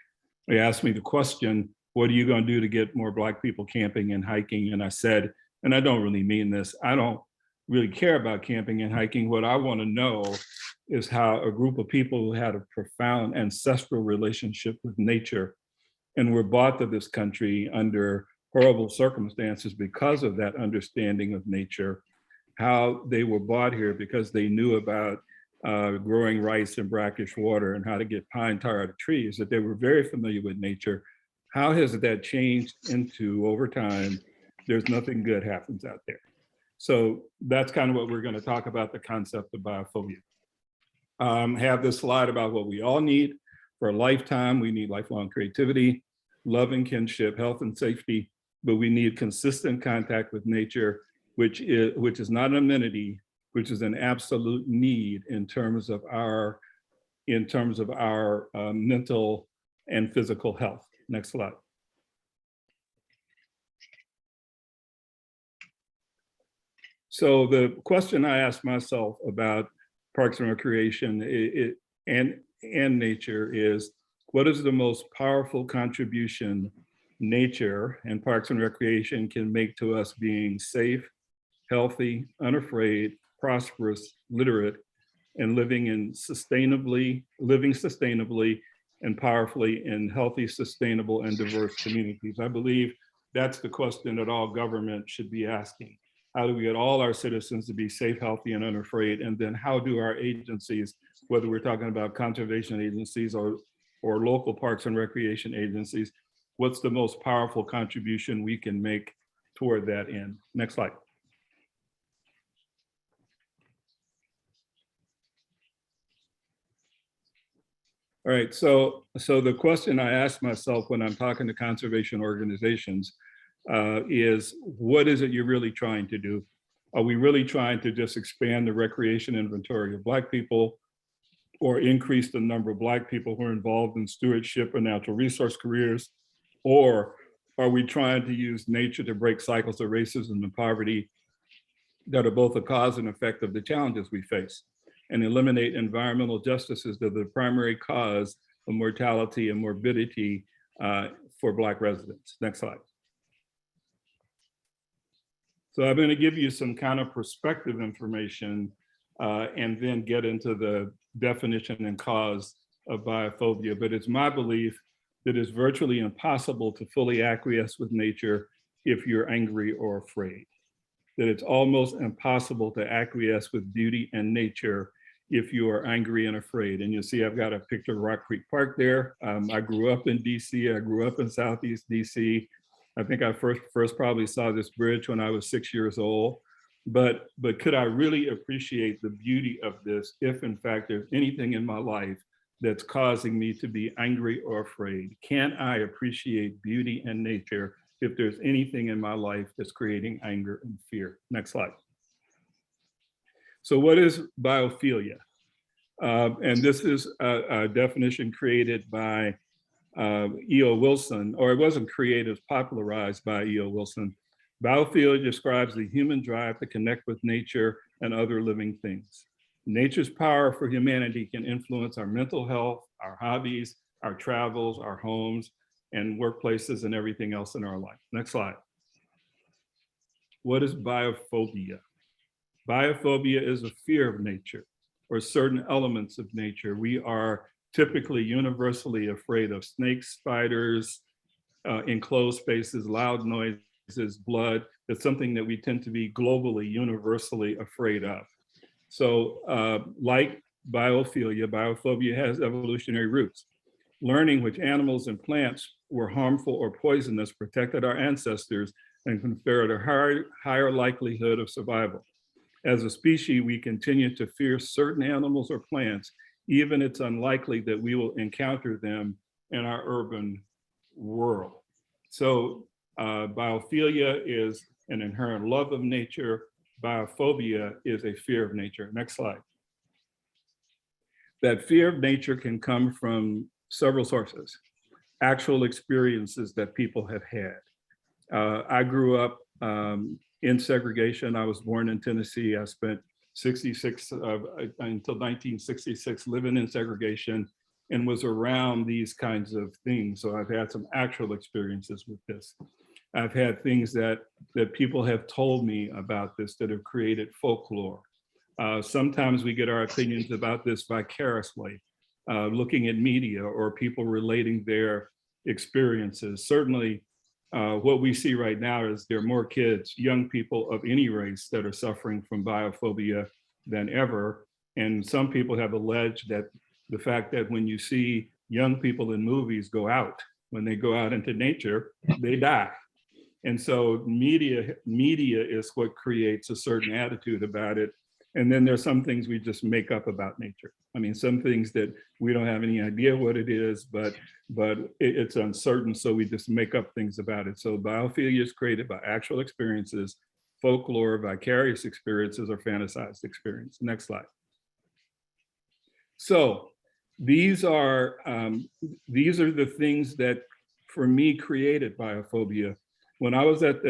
he asked me the question, what are you going to do to get more Black people camping and hiking? And I said, and I don't really mean this, I don't really care about camping and hiking. What I want to know is how a group of people who had a profound ancestral relationship with nature and were brought to this country under horrible circumstances because of that understanding of nature, how they were brought here because they knew about growing rice in brackish water and how to get pine tar out of trees, that they were very familiar with nature. How has that changed into, over time, there's nothing good happens out there. So that's kind of what we're going to talk about, the concept of biophobia. Have this slide about what we all need for a lifetime. We need lifelong creativity, love and kinship, health and safety, but we need consistent contact with nature, which is not an amenity, which is an absolute need in terms of our mental and physical health. Next slide. So the question I asked myself about Parks and Recreation and nature is, what is the most powerful contribution nature and Parks and Recreation can make to us being safe, healthy, unafraid, prosperous, literate, and living sustainably and powerfully in healthy, sustainable, and diverse communities? I believe that's the question that all government should be asking. How do we get all our citizens to be safe, healthy, and unafraid? And then how do our agencies, whether we're talking about conservation agencies or local parks and recreation agencies, what's the most powerful contribution we can make toward that end? Next slide. All right, so the question I ask myself when I'm talking to conservation organizations is, what is it you're really trying to do? Are we really trying to just expand the recreation inventory of Black people, or increase the number of Black people who are involved in stewardship or natural resource careers? Or are we trying to use nature to break cycles of racism and poverty that are both a cause and effect of the challenges we face? and eliminate environmental justices that are the primary cause of mortality and morbidity for Black residents. Next slide. So I'm going to give you some kind of perspective information and then get into the definition and cause of biophobia. But it's my belief that it's virtually impossible to fully acquiesce with nature if you're angry or afraid. That it's almost impossible to acquiesce with beauty and nature if you are angry and afraid. And you'll see I've got a picture of Rock Creek Park there. I grew up in DC. I grew up in Southeast DC. I think I first probably saw this bridge when I was 6 years old. But could I really appreciate the beauty of this if in fact there's anything in my life that's causing me to be angry or afraid? Can I appreciate beauty and nature if there's anything in my life that's creating anger and fear? Next slide. So what is biophilia? And this is a definition created by E.O. Wilson, or it wasn't created, it was popularized by E.O. Wilson. Biophobia describes the human drive to connect with nature and other living things. Nature's power for humanity can influence our mental health, our hobbies, our travels, our homes, and workplaces, and everything else in our life. Next slide. What is biophobia? Biophobia is a fear of nature or certain elements of nature. We are typically universally afraid of snakes, spiders, enclosed spaces, loud noises, blood. It's something that we tend to be globally, universally afraid of. So like biophobia has evolutionary roots. Learning which animals and plants were harmful or poisonous protected our ancestors and conferred a higher likelihood of survival. As a species, we continue to fear certain animals or plants, even it's unlikely that we will encounter them in our urban world. So biophilia is an inherent love of nature. Biophobia is a fear of nature. Next slide. That fear of nature can come from several sources, actual experiences that people have had. I grew up in segregation. I was born in Tennessee. I spent 66 until 1966 living in segregation and was around these kinds of things. So I've had some actual experiences with this. I've had things that people have told me about this that have created folklore. Sometimes we get our opinions about this vicariously, looking at media or people relating their experiences. Certainly, what we see right now is there are more kids, young people of any race that are suffering from biophobia than ever. And some people have alleged that the fact that when you see young people in movies go out, when they go out into nature, they die. And so media is what creates a certain attitude about it. And then there's some things we just make up about nature. I mean, some things that we don't have any idea what it is, but it's uncertain, so we just make up things about it. So biophilia is created by actual experiences, folklore, vicarious experiences, or fantasized experience. Next slide. So these are the things that, for me, created biophobia. When I was at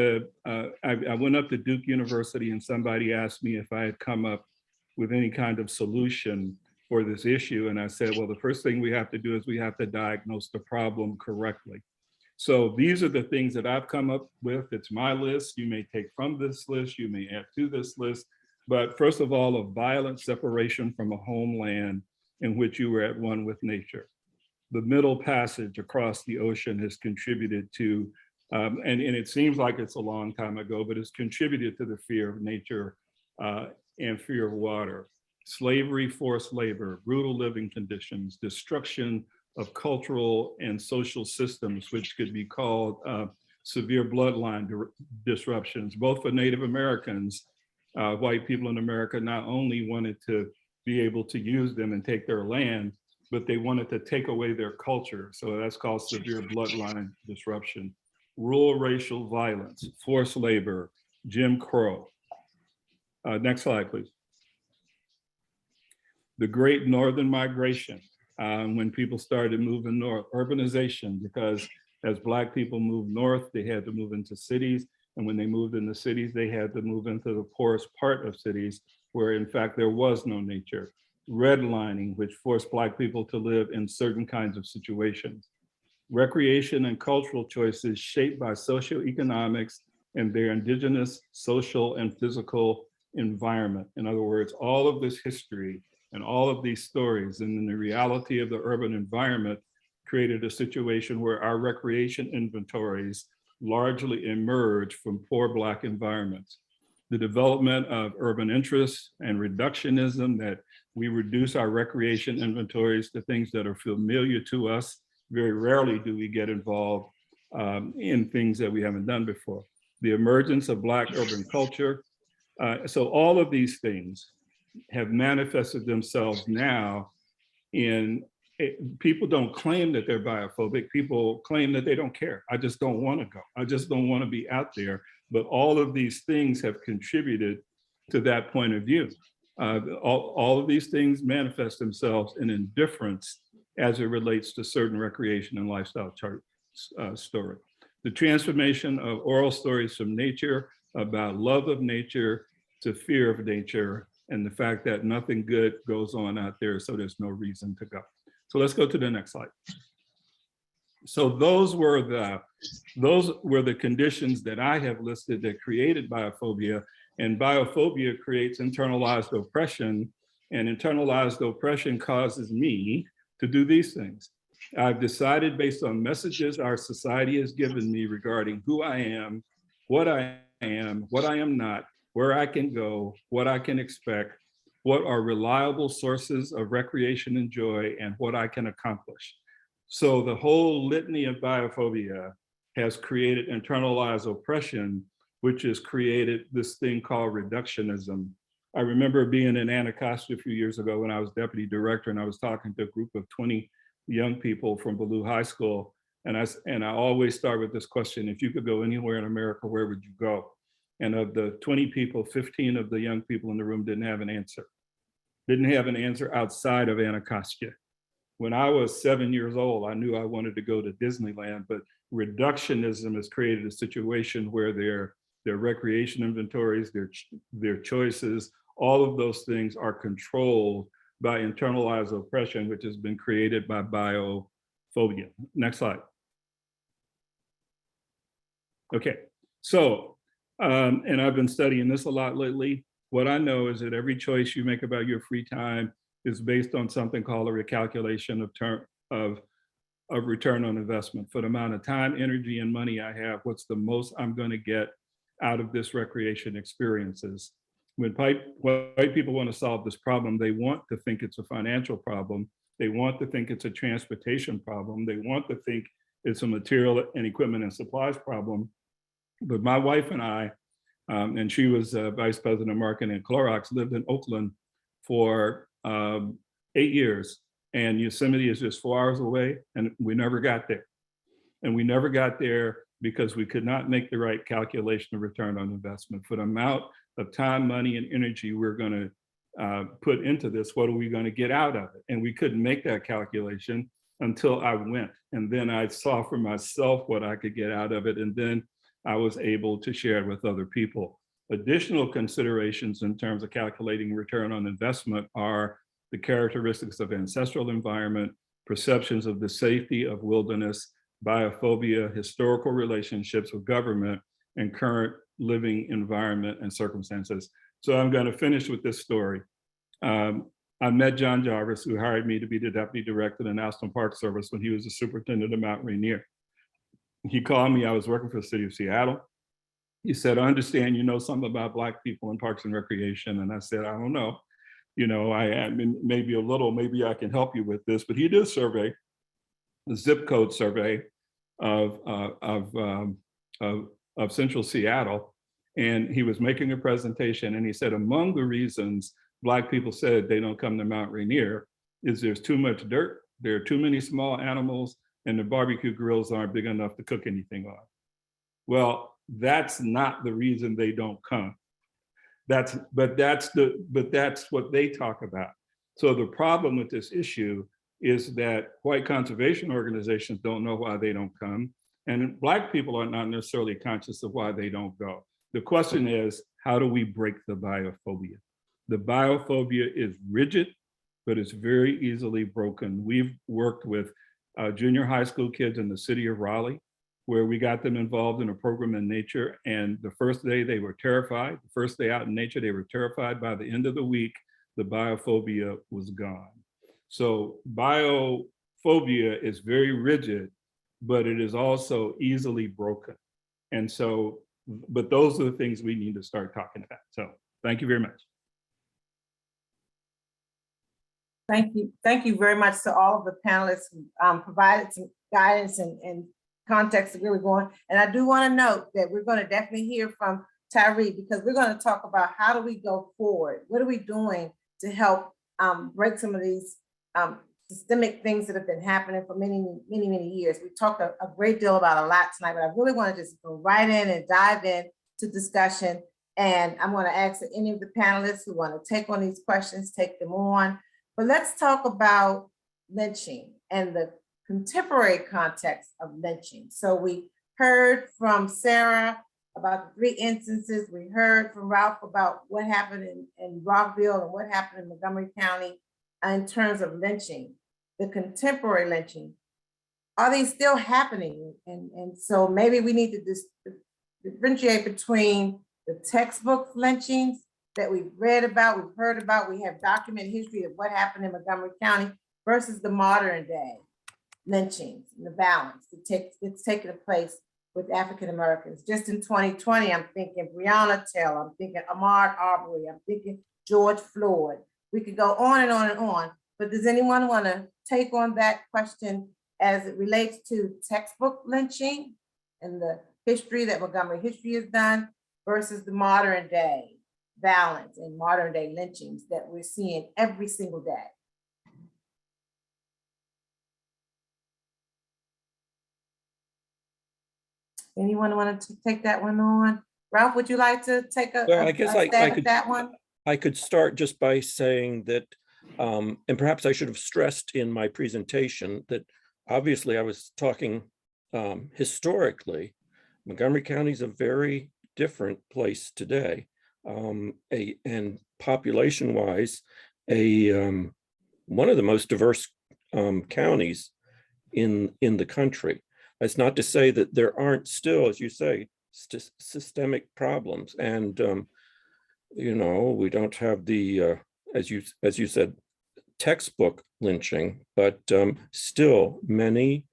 I went up to Duke University and somebody asked me if I had come up with any kind of solution for this issue. And I said, well, the first thing we have to do is we have to diagnose the problem correctly. So these are the things that I've come up with. It's my list. You may take from this list, you may add to this list. But first of all, a violent separation from a homeland in which you were at one with nature. The Middle Passage across the ocean has contributed to and it seems like it's a long time ago, but it's contributed to the fear of nature and fear of water. Slavery, forced labor, brutal living conditions, destruction of cultural and social systems, which could be called severe bloodline disruptions, both for Native Americans. White people in America not only wanted to be able to use them and take their land, but they wanted to take away their culture. So that's called severe bloodline disruption. Rural racial violence, forced labor, Jim Crow. Next slide, please. The Great Northern Migration, when people started moving north, urbanization, because as Black people moved north, they had to move into cities. And when they moved into cities, they had to move into the poorest part of cities, where in fact there was no nature. redlining, which forced Black people to live in certain kinds of situations. Recreation and cultural choices shaped by socioeconomics and their indigenous social and physical environment. In other words, all of this history and all of these stories and then the reality of the urban environment created a situation where our recreation inventories largely emerged from poor Black environments. The development of urban interests and reductionism, that we reduce our recreation inventories to things that are familiar to us. Very rarely do we get involved in things that we haven't done before. The emergence of Black urban culture. So all of these things have manifested themselves now in, people don't claim that they're biophobic, people claim that they don't care. I just don't want to go. I just don't want to be out there. But all of these things have contributed to that point of view. All of these things manifest themselves in indifference as it relates to certain recreation and lifestyle story. The transformation of oral stories from nature about love of nature to fear of nature, and the fact that nothing good goes on out there, so there's no reason to go. So let's go to the next slide. So those were the conditions that I have listed that created biophobia, and biophobia creates internalized oppression, and internalized oppression causes me to do these things. I've decided based on messages our society has given me regarding who I am, what I am not, where I can go, what I can expect, what are reliable sources of recreation and joy, and what I can accomplish. So the whole litany of biophobia has created internalized oppression, which has created this thing called reductionism. I remember being in Anacostia a few years ago when I was deputy director, and I was talking to a group of 20 young people from Ballou High School. And I always start with this question: if you could go anywhere in America, where would you go? And of the 20 people, 15 of the young people in the room didn't have an answer. Didn't have an answer outside of Anacostia. When I was 7 years old, I knew I wanted to go to Disneyland, but reductionism has created a situation where their recreation inventories, their choices, all of those things are controlled by internalized oppression, which has been created by biophobia. Next slide. Okay, so, and I've been studying this a lot lately. What I know is that every choice you make about your free time is based on something called a recalculation of return on investment. For the amount of time, energy, and money I have, what's the most I'm going to get out of this recreation experiences? When white people want to solve this problem, they want to think it's a financial problem. They want to think it's a transportation problem. They want to think it's a material and equipment and supplies problem. But my wife and I, and she was vice president of marketing at Clorox, lived in Oakland for 8 years. And Yosemite is just 4 hours away, and we never got there. And we never got there because we could not make the right calculation of return on investment. For the amount of time, money, and energy we're going to put into this, what are we going to get out of it? And we couldn't make that calculation until I went. And then I saw for myself what I could get out of it. And then I was able to share it with other people. Additional considerations in terms of calculating return on investment are the characteristics of ancestral environment, perceptions of the safety of wilderness, biophobia, historical relationships with government, and current living environment and circumstances. So I'm going to finish with this story. I met John Jarvis, who hired me to be the deputy director of the National Park Service when he was the superintendent of Mount Rainier. He called me, I was working for the city of Seattle. He said, I understand you know something about Black people in parks and recreation. And I said, I don't know. You know, maybe a little, maybe I can help you with this. But he did a survey, a zip code survey of Central Seattle. And he was making a presentation, and he said, among the reasons Black people said they don't come to Mount Rainier is there's too much dirt, there are too many small animals, and the barbecue grills aren't big enough to cook anything on. Well, that's not the reason they don't come. But that's what they talk about. So the problem with this issue is that white conservation organizations don't know why they don't come, and Black people are not necessarily conscious of why they don't go. The question is, how do we break the biophobia? The biophobia is rigid, but it's very easily broken. We've worked with junior high school kids in the city of Raleigh, where we got them involved in a program in nature. And the first day they were terrified. The first day out in nature, they were terrified. By the end of the week, the biophobia was gone. So biophobia is very rigid, but it is also easily broken. And so, but those are the things we need to start talking about. So thank you very much. Thank you. Thank you very much to all of the panelists who provided some guidance and context to really going. And I do want to note that we're going to definitely hear from Tyrhee, because we're going to talk about how do we go forward? What are we doing to help break some of these systemic things that have been happening for many, many, many years. We talked a great deal about a lot tonight, but I really want to just go right in and dive in to discussion. And I'm going to ask that any of the panelists who want to take on these questions, take them on. But let's talk about lynching and the contemporary context of lynching. So we heard from Sarah about the 3 instances. We heard from Ralph about what happened in Rockville and what happened in Montgomery County in terms of lynching, the contemporary lynching. Are they still happening? And so maybe we need to differentiate between the textbook lynchings that we've read about, we've heard about, we have documented history of what happened in Montgomery County versus the modern day lynchings and the balance that's taking place with African Americans. Just in 2020, I'm thinking Breonna Taylor, I'm thinking Ahmaud Arbery, I'm thinking George Floyd. We could go on and on and on, but does anyone want to take on that question as it relates to textbook lynching and the history that Montgomery History has done versus the modern day balance and modern day lynchings that we're seeing every single day? Anyone want to take that one on? Ralph, would you like to take a stab at that one? I could start just by saying that, and perhaps I should have stressed in my presentation that obviously I was talking historically. Montgomery County is a very different place today, and population-wise, one of the most diverse counties in the country. That's not to say that there aren't still, as you say, systemic problems, and you know, we don't have the as you said, textbook lynching, but still many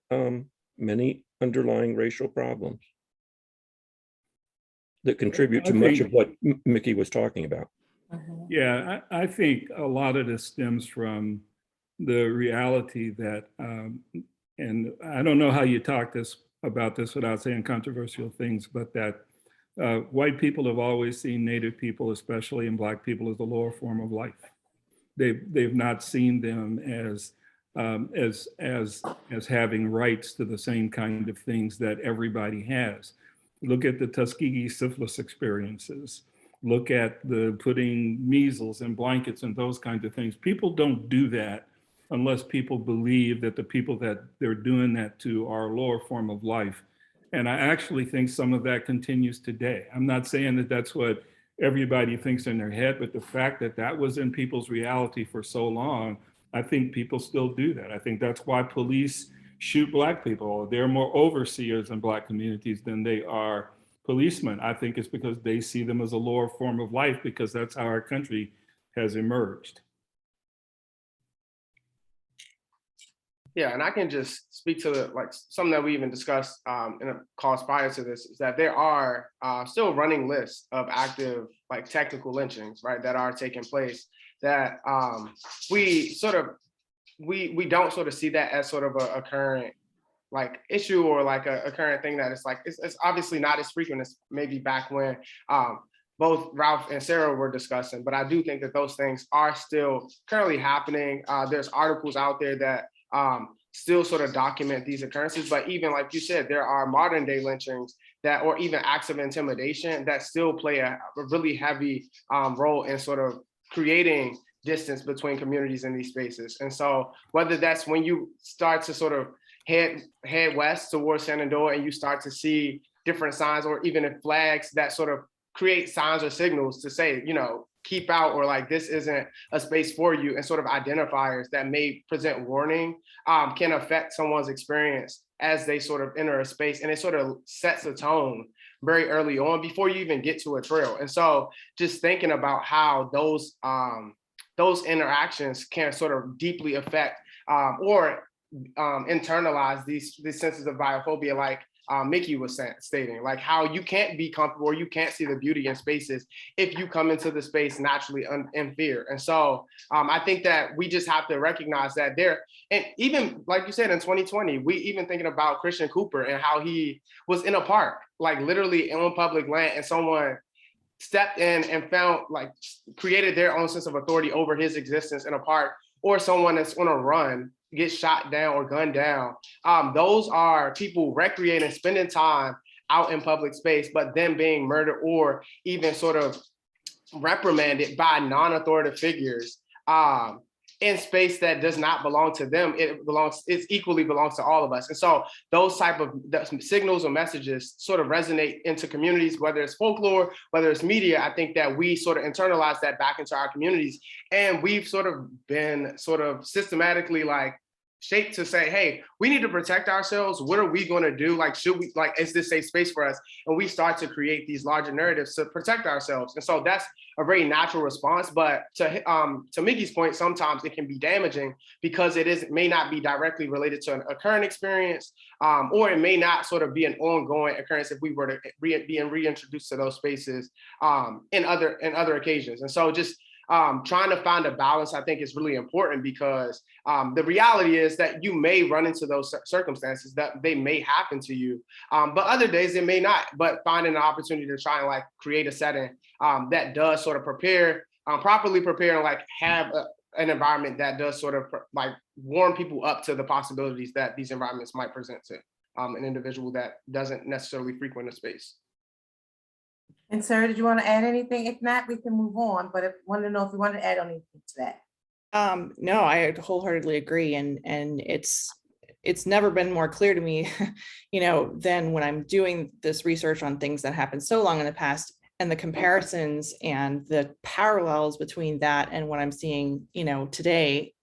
underlying racial problems that contribute to much of what Mickey was talking about. Yeah, I think a lot of this stems from the reality that, and I don't know how you talk about this without saying controversial things, but that white people have always seen Native people, especially and Black people, as the lower form of life. They've not seen them as having rights to the same kind of things that everybody has. Look at the Tuskegee syphilis experiences. Look at the putting measles in blankets and those kinds of things. People don't do that unless people believe that the people that they're doing that to are a lower form of life. And I actually think some of that continues today. I'm not saying that that's what everybody thinks in their head, but the fact that that was in people's reality for so long, I think people still do that. I think that's why police shoot Black people. They're more overseers in Black communities than they are policemen. I think it's because they see them as a lower form of life, because that's how our country has emerged. Yeah, and I can just speak to like something that we even discussed in a calls prior to this, is that there are still running lists of active like technical lynchings, right, that are taking place, that we don't sort of see that as sort of a current like issue or like a current thing, that it's like it's obviously not as frequent as maybe back when both Ralph and Sarah were discussing, but I do think that those things are still currently happening. There's articles out there that still sort of document these occurrences, but even like you said, there are modern day lynchings that, or even acts of intimidation that still play a really heavy role in sort of creating distance between communities in these spaces. And so whether that's when you start to sort of head west towards Shenandoah and you start to see different signs, or even if flags that sort of create signs or signals to say, keep out, or like this isn't a space for you, and sort of identifiers that may present warning can affect someone's experience as they sort of enter a space, and it sort of sets a tone very early on before you even get to a trail. And so just thinking about how those interactions can sort of deeply affect or internalize these senses of biophobia, like Mickey was stating, like how you can't be comfortable or you can't see the beauty in spaces if you come into the space naturally in fear. And so I think that we just have to recognize that and even like you said, in 2020, we even thinking about Christian Cooper and how he was in a park, like literally on public land, and someone stepped in and created their own sense of authority over his existence in a park, or someone that's on a run gets shot down or gunned down. Those are people recreating, spending time out in public space, but then being murdered or even sort of reprimanded by non-authoritative figures in space that does not belong to them. It equally belongs to all of us. And so those type of signals or messages sort of resonate into communities, whether it's folklore, whether it's media. I think that we sort of internalize that back into our communities. And we've sort of been sort of systematically shaped to say, hey, we need to protect ourselves. What are we going to do? Is this a safe space for us? And we start to create these larger narratives to protect ourselves. And so that's a very natural response. But to Mickey's point, sometimes it can be damaging because it may not be directly related to a current experience, or it may not sort of be an ongoing occurrence if we were to be reintroduced to those spaces in other occasions. And so just trying to find a balance, I think, is really important, because the reality is that you may run into those circumstances, that they may happen to you, but other days it may not. But finding an opportunity to try and create a setting that does sort of properly prepare, and have an environment that does sort of warm people up to the possibilities that these environments might present to an individual that doesn't necessarily frequent a space. And sir, did you want to add anything? If not, we can move on, but I want to know if you want to add anything to that. No, I wholeheartedly agree. And it's never been more clear to me, than when I'm doing this research on things that happened so long in the past, and the comparisons and the parallels between that and what I'm seeing, today,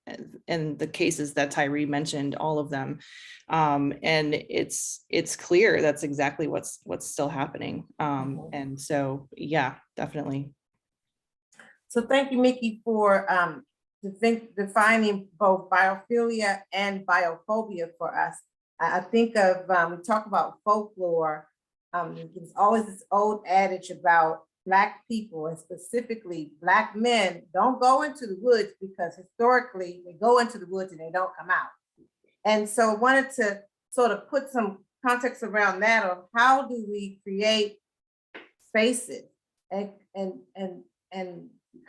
and the cases that Tyrhee mentioned, all of them. And it's clear that's exactly what's still happening. And so, yeah, definitely. So thank you, Mickey, for defining both biophilia and biophobia for us. I think of, we talk about folklore. There's always this old adage about Black people, and specifically Black men, don't go into the woods, because historically they go into the woods and they don't come out. And so I wanted to sort of put some context around that, of how do we create spaces and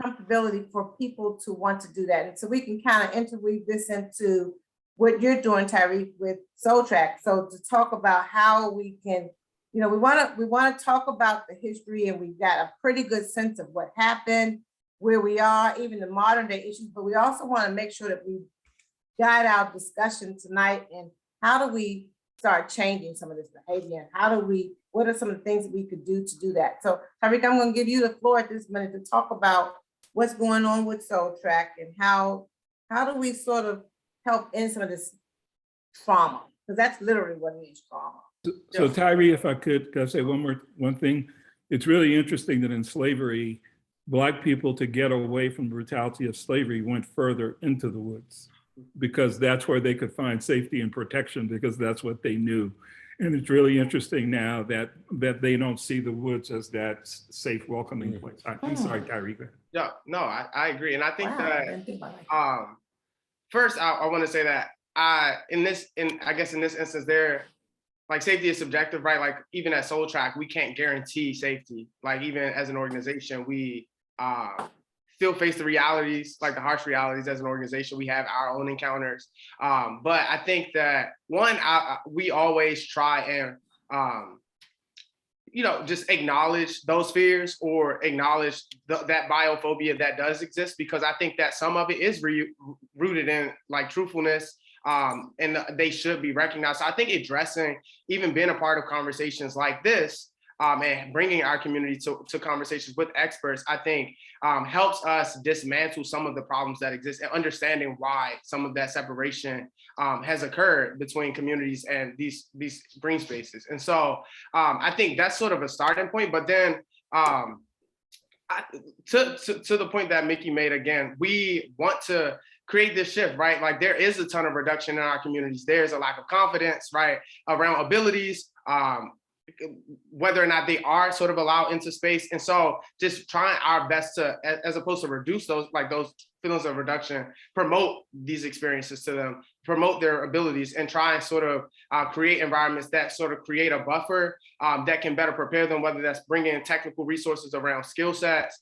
comfortability for people to want to do that. And so we can kind of interweave this into what you're doing, Tyrhee, with Trak. So to talk about how we can, we want to talk about the history, and we've got a pretty good sense of what happened, where we are, even the modern day issues, but we also want to make sure that we guide our discussion tonight, and how do we start changing some of this behavior, and what are some of the things that we could do to do that? So Tyrhee, I'm going to give you the floor at this minute to talk about what's going on with Trak, and how do we sort of help end some of this trauma, because that's literally what it is, trauma. So Tyrhee, if I could say one thing, it's really interesting that in slavery, Black people, to get away from the brutality of slavery, went further into the woods, because that's where they could find safety and protection, because that's what they knew. And it's really interesting now that they don't see the woods as that safe, welcoming place. I'm sorry, Tyrhee. Yeah, no, I agree. And I think that first I want to say that in this instance, safety is subjective, right? Even at Trak, we can't guarantee safety. Even as an organization, we still face the realities, the harsh realities. As an organization, we have our own encounters. But I think that we always try and just acknowledge those fears, or acknowledge that biophobia that does exist, because I think that some of it is rooted in truthfulness, and they should be recognized. So I think addressing, even being a part of conversations like this, and bringing our community to conversations with experts, I think helps us dismantle some of the problems that exist and understanding why some of that separation has occurred between communities and these green spaces. And so I think that's sort of a starting point, but then to the point that Mickey made, again, we want to create this shift, right? Like there is a ton of reduction in our communities. There's a lack of confidence, right, around abilities, whether or not they are sort of allowed into space. And so just trying our best to, as opposed to reduce those feelings of reduction, promote these experiences to them, promote their abilities, and try and sort of create environments that sort of create a buffer that can better prepare them, whether that's bringing in technical resources around skill sets,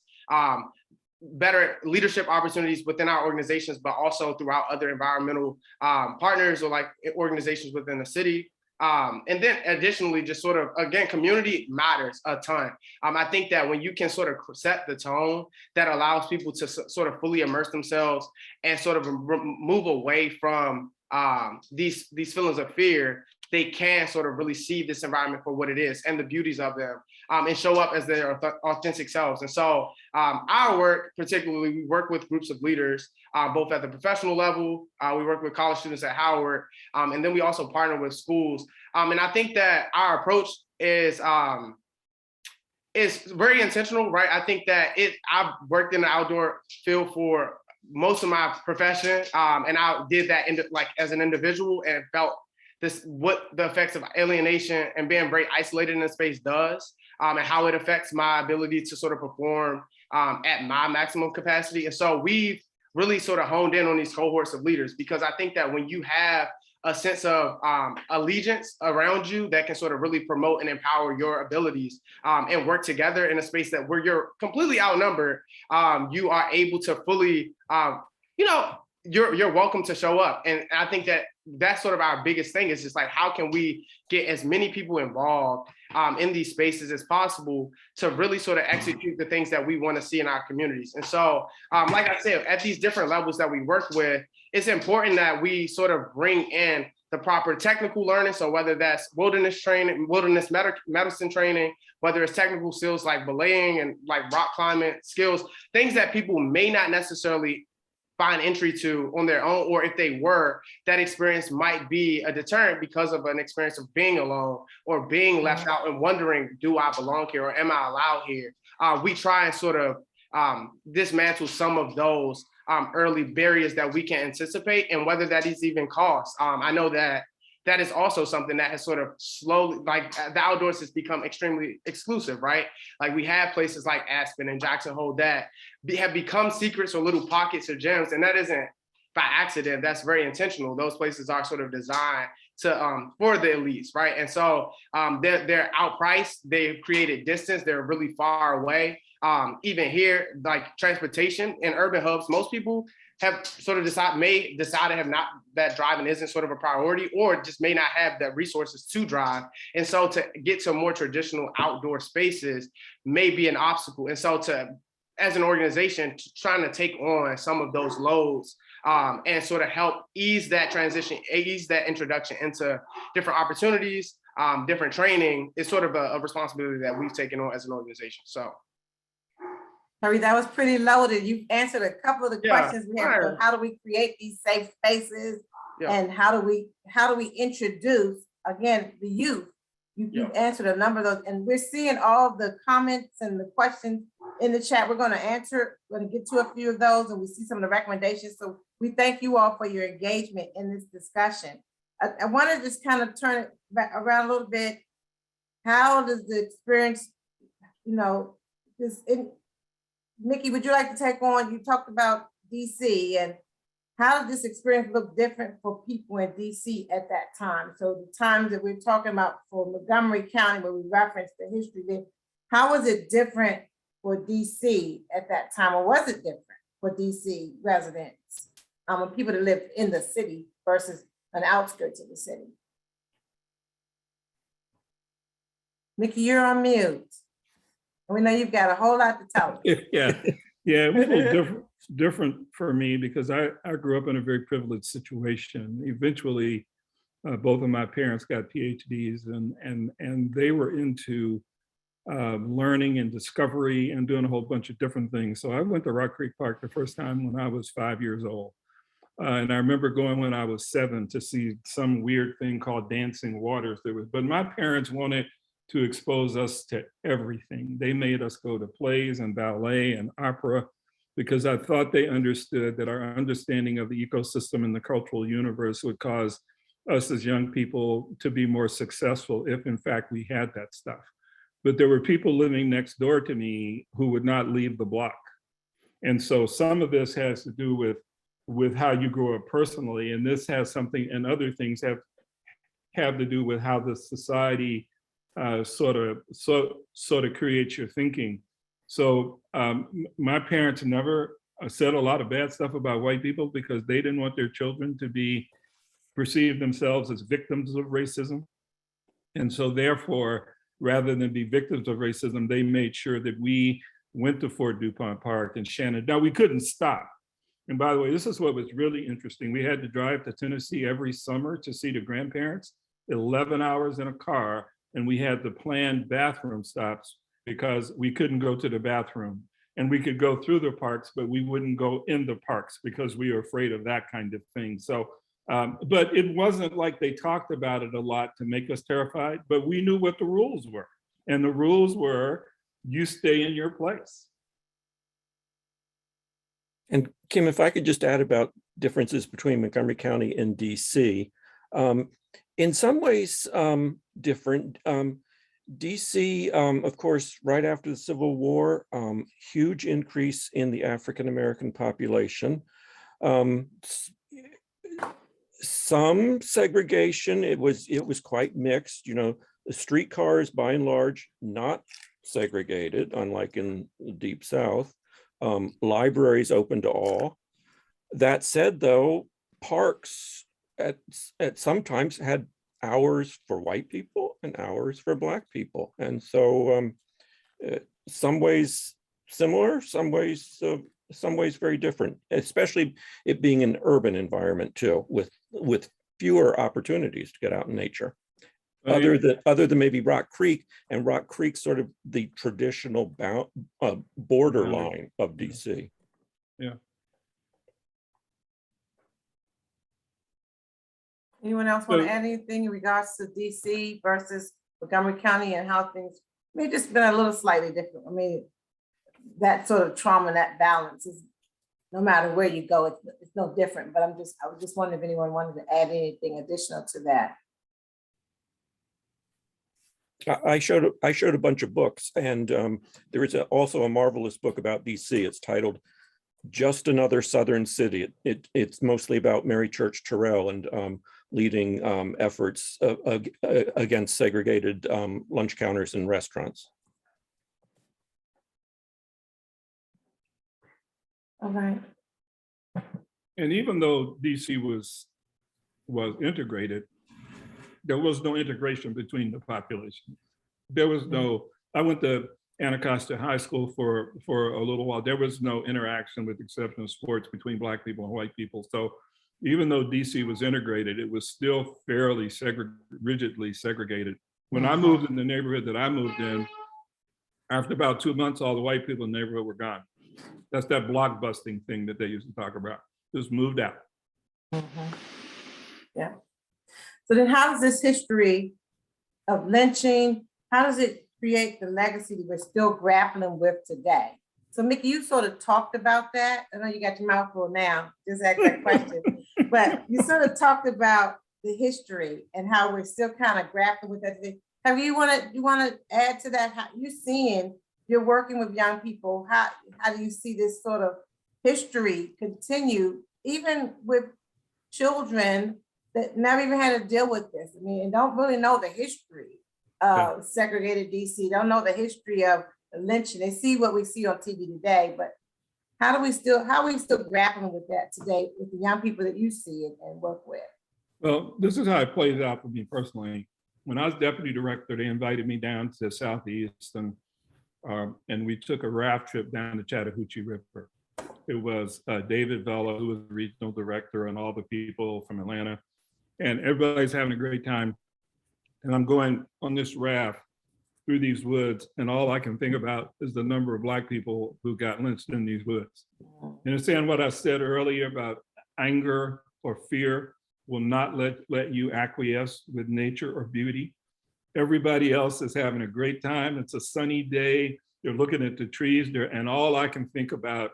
better leadership opportunities within our organizations, but also throughout other environmental partners or like organizations within the city. And then additionally, just sort of, again, community matters a ton. I think that when you can sort of set the tone that allows people to sort of fully immerse themselves and sort of move away from these feelings of fear, they can sort of really see this environment for what it is and the beauties of them, and show up as their authentic selves. And so our work, particularly, we work with groups of leaders, both at the professional level, we work with college students at Howard, and then we also partner with schools. And I think that our approach is very intentional, right? I think that I've worked in the outdoor field for most of my profession, and I did that as an individual and felt what the effects of alienation and being very isolated in a space does, and how it affects my ability to sort of perform at my maximum capacity. And so we've really sort of honed in on these cohorts of leaders, because I think that when you have a sense of allegiance around you that can sort of really promote and empower your abilities, and work together in a space that where you're completely outnumbered, you are able to fully, you're welcome to show up. And I think that that's sort of our biggest thing, is just like, how can we get as many people involved in these spaces as possible to really sort of execute the things that we want to see in our communities. And so, like I said, at these different levels that we work with, it's important that we sort of bring in the proper technical learning. So whether that's wilderness training, wilderness medicine training, whether it's technical skills like belaying and like rock climbing skills, things that people may not necessarily find entry to on their own, or if they were, that experience might be a deterrent because of an experience of being alone or being left out and wondering, do I belong here or am I allowed here? We try and sort of dismantle some of those early barriers that we can anticipate, and whether that is even cost. I know that is also something that has sort of slowly, like the outdoors has become extremely exclusive, right? Like we have places like Aspen and Jackson Hole that have become secrets or little pockets or gems, and that isn't by accident. That's very intentional. Those places are sort of designed to for the elites, right? And so they're outpriced. They've created distance. They're really far away. Even here, like transportation in urban hubs, most people have sort of decided to have not, that driving isn't sort of a priority, or just may not have the resources to drive. And so to get to more traditional outdoor spaces may be an obstacle. And so as an organization, trying to take on some of those loads and sort of help ease that transition, ease that introduction into different opportunities, different training, is sort of a responsibility that we've taken on as an organization. So. Tyrhee, that was pretty loaded. You answered a couple of the questions we have. So how do we create these safe spaces? Yeah. And how do we introduce, again, the youth? You've answered a number of those, and we're seeing all the comments and the questions in the chat. We're going to answer, we're going to get to a few of those, and we see some of the recommendations. So we thank you all for your engagement in this discussion. I want to just kind of turn it back around a little bit. How does the experience, Mickey, would you like to take on? You talked about DC, and how did this experience look different for people in DC at that time? So the times that we're talking about for Montgomery County, where we referenced the history there, how was it different for DC at that time, or was it different for DC residents, and people that lived in the city versus an outskirts of the city? Mickey, you're on mute. We know you've got a whole lot to tell us. Yeah, it was a little different for me, because I grew up in a very privileged situation. Eventually, both of my parents got PhDs, and they were into learning and discovery and doing a whole bunch of different things. So I went to Rock Creek Park the first time when I was 5 years old. And I remember going when I was 7 to see some weird thing called Dancing Waters. But my parents wanted to expose us to everything. They made us go to plays and ballet and opera because I thought they understood that our understanding of the ecosystem and the cultural universe would cause us as young people to be more successful if in fact we had that stuff. But there were people living next door to me who would not leave the block. And so some of this has to do with how you grow up personally, and this has something, and other things have to do with how the society sort of creates your thinking. So my parents never said a lot of bad stuff about white people because they didn't want their children to perceive themselves as victims of racism. And so therefore, rather than be victims of racism, they made sure that we went to Fort DuPont Park and Shannon. Now we couldn't stop. And by the way, this is what was really interesting. We had to drive to Tennessee every summer to see the grandparents, 11 hours in a car, and we had to plan bathroom stops because we couldn't go to the bathroom. And we could go through the parks, but we wouldn't go in the parks because we were afraid of that kind of thing. So, but it wasn't like they talked about it a lot to make us terrified, but we knew what the rules were. And the rules were, you stay in your place. And Kym, if I could just add about differences between Montgomery County and DC. In some ways different. DC, of course, right after the Civil War, huge increase in the African-American population. Some segregation, it was quite mixed. You know, the streetcars by and large not segregated, unlike in the Deep South. Libraries open to all. That said, though, parks at sometimes had hours for white people and hours for Black people, and so some ways similar, some ways very different. Especially it being an urban environment too, with fewer opportunities to get out in nature. Other than maybe Rock Creek, and Rock Creek sort of the traditional borderline of DC. Yeah. Anyone else want to add anything in regards to DC versus Montgomery County and how things may just been a little slightly different? I mean, that sort of trauma, that balance is, no matter where you go, it's no different. But I was just wondering if anyone wanted to add anything additional to that. I showed a bunch of books, and there is also a marvelous book about DC. It's titled "Just Another Southern City." It's mostly about Mary Church Terrell and leading efforts against segregated lunch counters in restaurants. All right. And even though DC was integrated, there was no integration between the population. There was no, I went to Anacostia High School for a little while. There was no interaction, with the exception of sports, between Black people and white people. So even though DC was integrated, it was still fairly rigidly segregated. When I moved in the neighborhood that I moved in, after about 2 months, all the white people in the neighborhood were gone. That's that block busting thing that they used to talk about. Just moved out. Yeah. So then how does this history of lynching, how does it create the legacy that we're still grappling with today? So Mickey, you sort of talked about that. I know you got your mouth full now, just ask that question. But you sort of talked about the history and how we're still kind of grappling with that. Have you want to add to that? How you seeing, you're working with young people, how do you see this sort of history continue, even with children that never even had to deal with this? I mean, and don't really know the history of segregated DC, don't know the history of the lynching. They see what we see on TV today, but how are we still grappling with that today with the young people that you see and work with? Well, this is how it plays out for me personally. When I was deputy director, they invited me down to Southeast, and we took a raft trip down the Chattahoochee River. It was David Vella, who was the regional director, and all the people from Atlanta, and everybody's having a great time. And I'm going on this raft through these woods, and all I can think about is the number of Black people who got lynched in these woods. You understand what I said earlier about anger or fear will not let you acquiesce with nature or beauty? Everybody else is having a great time. It's a sunny day. They're looking at the trees there, and all I can think about,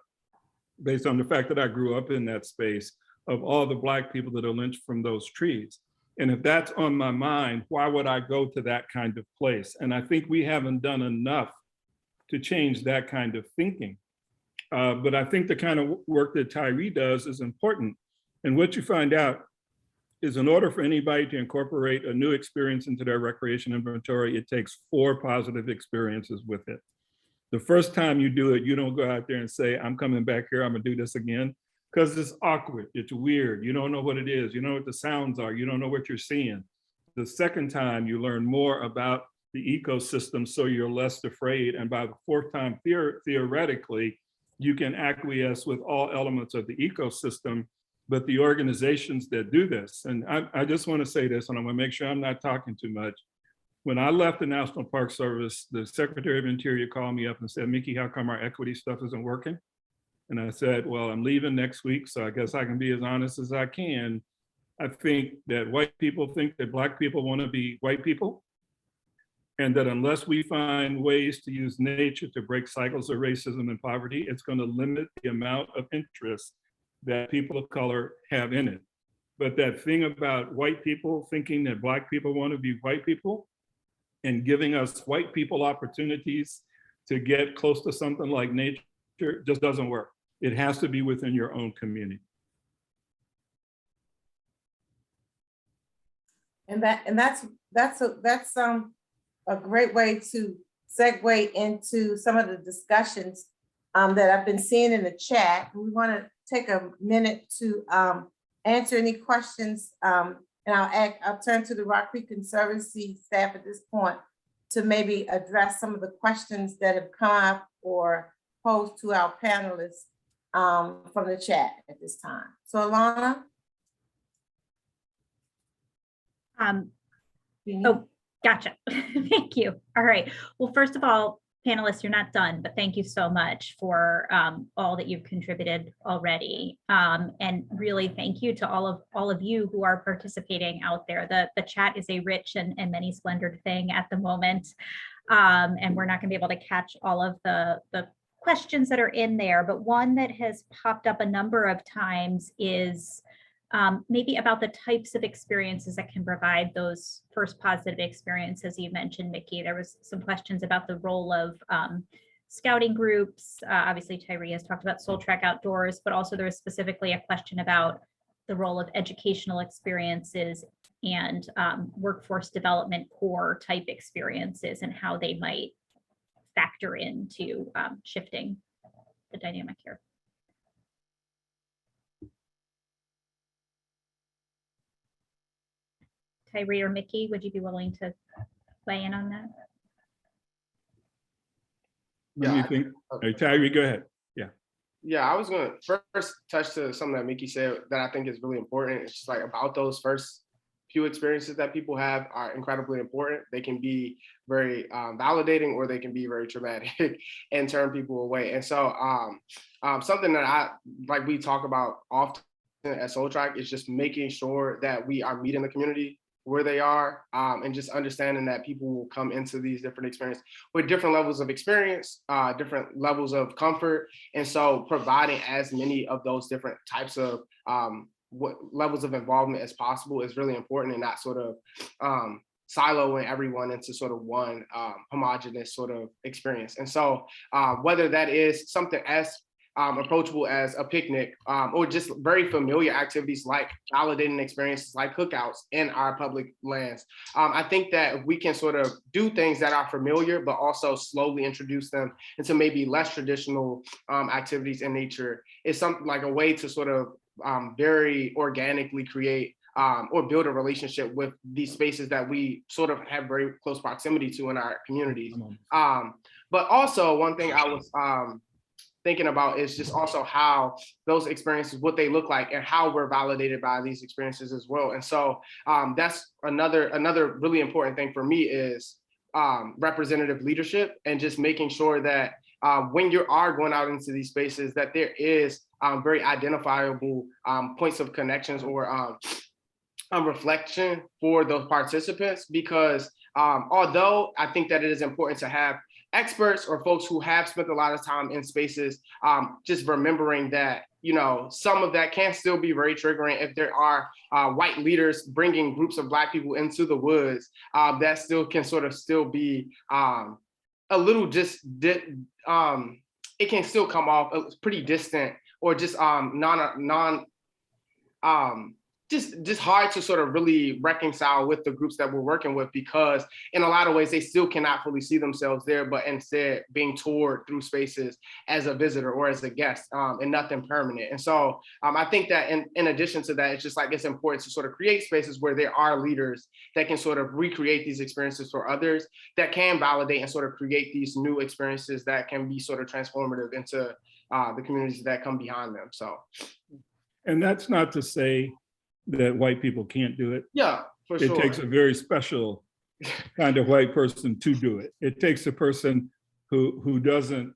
based on the fact that I grew up in that space, of all the Black people that are lynched from those trees. And if that's on my mind, why would I go to that kind of place? And I think we haven't done enough to change that kind of thinking. But I think the kind of work that Tyrhee does is important. And what you find out is, in order for anybody to incorporate a new experience into their recreation inventory, it takes 4 positive experiences with it. The first time you do it, you don't go out there and say, I'm coming back here, I'm gonna do this again, because it's awkward, it's weird, you don't know what it is, you know what the sounds are, you don't know what you're seeing. The second time, you learn more about the ecosystem, so you're less afraid. And by the 4th time, theoretically, you can acquiesce with all elements of the ecosystem. But the organizations that do this, and I just want to say this, and I'm going to make sure I'm not talking too much. When I left the National Park Service, the Secretary of Interior called me up and said, Mickey, how come our equity stuff isn't working? And I said, well, I'm leaving next week, so I guess I can be as honest as I can. I think that white people think that Black people want to be white people, and that unless we find ways to use nature to break cycles of racism and poverty, it's going to limit the amount of interest that people of color have in it. But that thing about white people thinking that Black people want to be white people and giving us white people opportunities to get close to something like nature just doesn't work. It has to be within your own community. And that's a great way to segue into some of the discussions that I've been seeing in the chat. We want to take a minute to answer any questions, and I'll turn to the Rock Creek Conservancy staff at this point to maybe address some of the questions that have come up or posed to our panelists from the chat at this time. So Alana? Oh, gotcha. Thank you. All right. Well, first of all, panelists, you're not done, but thank you so much for all that you've contributed already. And really thank you to all of you who are participating out there. The chat is a rich and many splendored thing at the moment. And we're not gonna be able to catch all of the questions that are in there, but one that has popped up a number of times is maybe about the types of experiences that can provide those first positive experiences you mentioned, Mickey. There was some questions about the role of scouting groups. Obviously, Tyrhee has talked about Soul Trak Outdoors, but also there was specifically a question about the role of educational experiences and workforce development core type experiences and how they might factor into shifting the dynamic here. Tyrhee or Mickey, would you be willing to weigh in on that? Let me think. Hey, Tyrhee, go ahead. Yeah, I was going to first touch to something that Mickey said that I think is really important. It's just like about those first few experiences that people have are incredibly important. They can be very validating, or they can be very traumatic and turn people away. And so something that we talk about often at Soul Trak is just making sure that we are meeting the community where they are, and just understanding that people will come into these different experiences with different levels of experience, different levels of comfort. And so providing as many of those different types of levels of involvement as possible is really important, and not sort of siloing everyone into sort of one homogenous sort of experience. And so whether that is something as approachable as a picnic, or just very familiar activities like validating experiences like cookouts in our public lands. I think that if we can sort of do things that are familiar, but also slowly introduce them into maybe less traditional activities in nature, is something like a way to sort of very organically create or build a relationship with these spaces that we sort of have very close proximity to in our communities. But also one thing I was thinking about is just also how those experiences, what they look like, and how we're validated by these experiences as well. And so that's another really important thing for me is representative leadership, and just making sure that when you are going out into these spaces, that there is very identifiable points of connections or reflection for those participants. Because although I think that it is important to have experts or folks who have spent a lot of time in spaces, just remembering that, you know, some of that can still be very triggering if there are white leaders bringing groups of Black people into the woods. That still can sort of still be a little just, it can still come off pretty distant or just just hard to sort of really reconcile with the groups that we're working with, because in a lot of ways they still cannot fully see themselves there, but instead being toured through spaces as a visitor or as a guest, and nothing permanent. And so I think that in addition to that, it's just like it's important to sort of create spaces where there are leaders that can sort of recreate these experiences for others, that can validate and sort of create these new experiences that can be sort of transformative into the communities that come behind them. So, and that's not to say that white people can't do it. yeah, for sure. It takes a very special kind of white person to do it. It takes a person who doesn't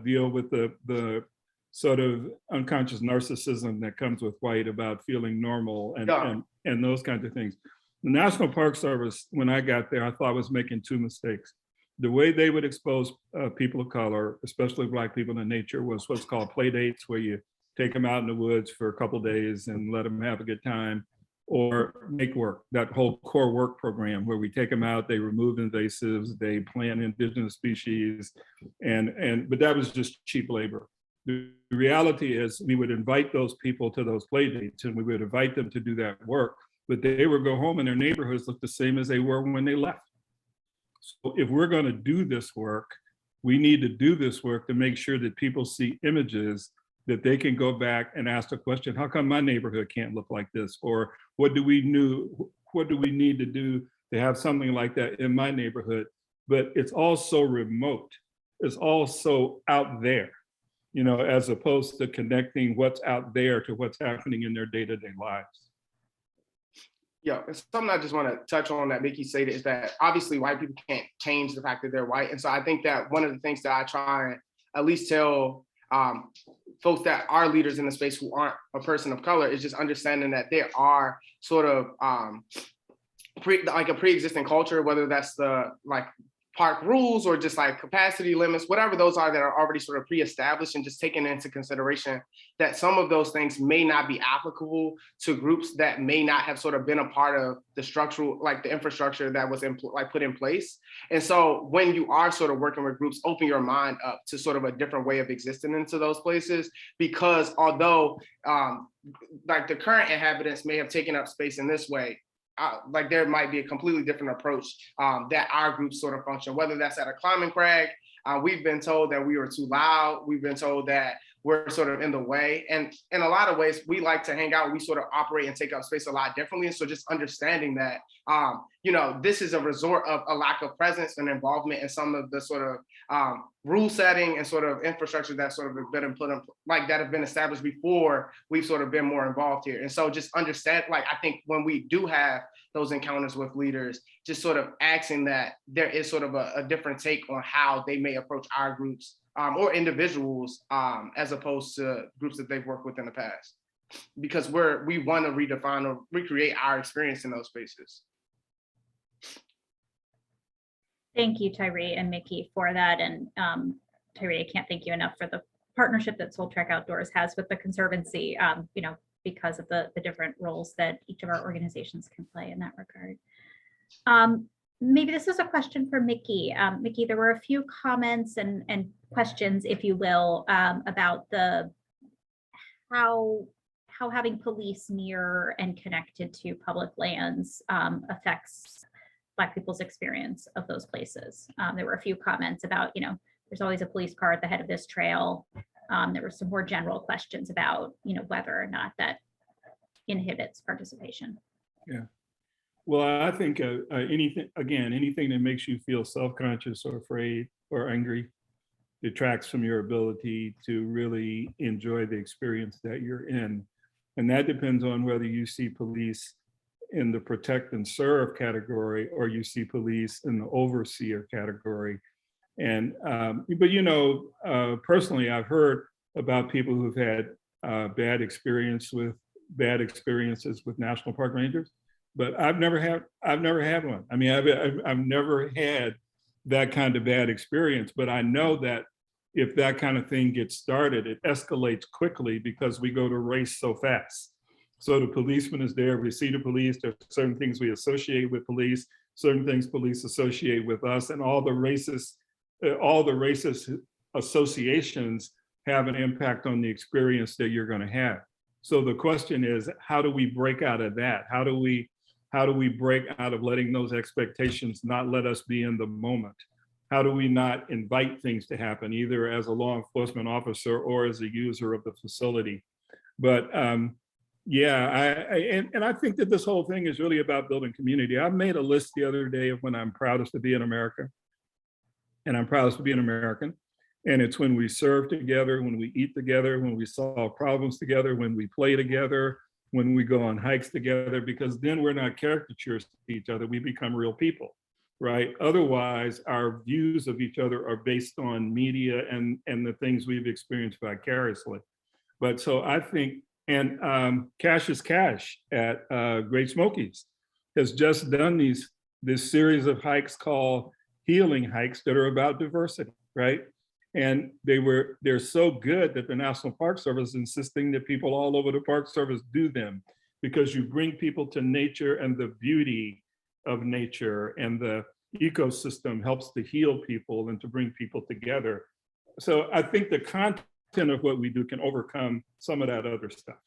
deal with the sort of unconscious narcissism that comes with white about feeling normal and those kinds of things. The National Park Service, when I got there, I thought was making two mistakes. The way they would expose people of color, especially Black people, in nature was what's called play dates, where you take them out in the woods for a couple of days and let them have a good time, or make work, that whole core work program where we take them out, they remove invasives, they plant indigenous species, but that was just cheap labor. The reality is we would invite those people to those play dates and we would invite them to do that work, but they would go home and their neighborhoods look the same as they were when they left. So if we're going to do this work, we need to do this work to make sure that people see images that they can go back and ask the question, how come my neighborhood can't look like this? Or what do we need to do to have something like that in my neighborhood? But it's all so remote. It's all so out there, you know, as opposed to connecting what's out there to what's happening in their day-to-day lives. Yeah, it's something I just want to touch on that Mickey said is that obviously white people can't change the fact that they're white. And so I think that one of the things that I try and at least tell folks that are leaders in the space who aren't a person of color is just understanding that there are sort of a pre-existing culture, whether that's the like park rules or just like capacity limits, whatever those are that are already sort of pre-established, and just taking into consideration that some of those things may not be applicable to groups that may not have sort of been a part of the structural, like the infrastructure that was put in place. And so when you are sort of working with groups, open your mind up to sort of a different way of existing into those places, because although like the current inhabitants may have taken up space in this way, like there might be a completely different approach that our groups sort of function, whether that's at a climbing crag. We've been told that we were too loud. We've been told that we're sort of in the way. And in a lot of ways, we like to hang out. We sort of operate and take up space a lot differently. And so just understanding that, you know, this is a resort of a lack of presence and involvement in some of the sort of rule setting and sort of infrastructure that sort of been put in, like that have been established before we've sort of been more involved here. And so just understand, like, I think when we do have those encounters with leaders, just sort of asking that there is sort of a different take on how they may approach our groups or individuals as opposed to groups that they've worked with in the past, because we want to redefine or recreate our experience in those spaces. Thank you, Tyree and Mickey, for that. And Tyree, I can't thank you enough for the partnership that Soul Trek Outdoors has with the Conservancy, you know, because of the different roles that each of our organizations can play in that regard. Maybe this is a question for Mickey. Mickey, there were a few comments and questions, if you will, about how having police near and connected to public lands affects Black people's experience of those places. There were a few comments about, you know, there's always a police car at the head of this trail. There were some more general questions about, you know, whether or not that inhibits participation. Yeah. Well, I think anything that makes you feel self-conscious or afraid or angry detracts from your ability to really enjoy the experience that you're in. And that depends on whether you see police in the protect and serve category, or you see police in the overseer category. And, but personally, I've heard about people who've had bad experiences with National Park Rangers, but I've never had one. I mean, I've never had that kind of bad experience, but I know that if that kind of thing gets started, it escalates quickly because we go to race so fast. So the policeman is there, we see the police, there's certain things we associate with police, certain things police associate with us, and all the racist associations have an impact on the experience that you're going to have. So the question is, how do we break out of that? How do we break out of letting those expectations not let us be in the moment? How do we not invite things to happen, either as a law enforcement officer or as a user of the facility? But I think that this whole thing is really about building community. I made a list the other day of when I'm proudest to be in America, and I'm proudest to be an American. And it's when we serve together, when we eat together, when we solve problems together, when we play together, when we go on hikes together, because then we're not caricatures to each other, we become real people, right? Otherwise, our views of each other are based on media and the things we've experienced vicariously. But so I think, and Cash is Cash at Great Smokies has just done this series of hikes called healing hikes that are about diversity, right? And they're so good that the National Park Service is insisting that people all over the Park Service do them, because you bring people to nature, and the beauty of nature and the ecosystem helps to heal people and to bring people together. So I think the content of what we do can overcome some of that other stuff.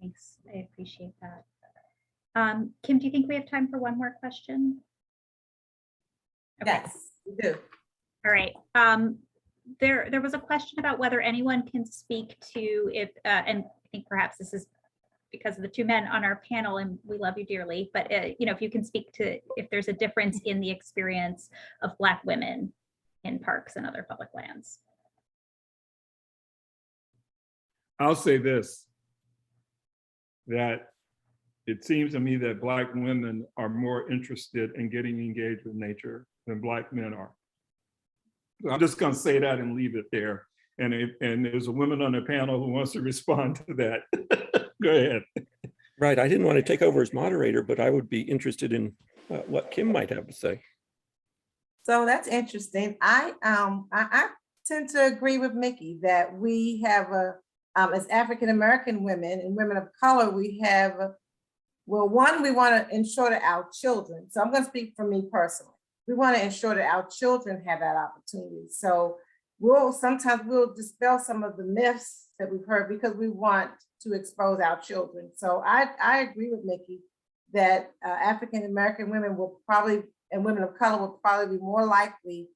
Thanks, I appreciate that. Kym, do you think we have time for one more question? Okay. Yes, we do. All right. There was a question about whether anyone can speak to if, and I think perhaps this is because of the two men on our panel, and we love you dearly, but if you can speak to if there's a difference in the experience of Black women in parks and other public lands. I'll say this, that it seems to me that Black women are more interested in getting engaged with nature than Black men are. I'm just going to say that and leave it there. And there's a woman on the panel who wants to respond to that. Go ahead. Right, I didn't want to take over as moderator, but I would be interested in what Kym might have to say. So that's interesting. I tend to agree with Mickey that we have as African-American women and women of color, we have, well, one, we want to ensure that our children, so I'm going to speak for me personally. We want to ensure that our children have that opportunity. So sometimes we'll dispel some of the myths that we've heard because we want to expose our children. So I agree with Mickey that African-American women will probably, and women of color will probably be more likely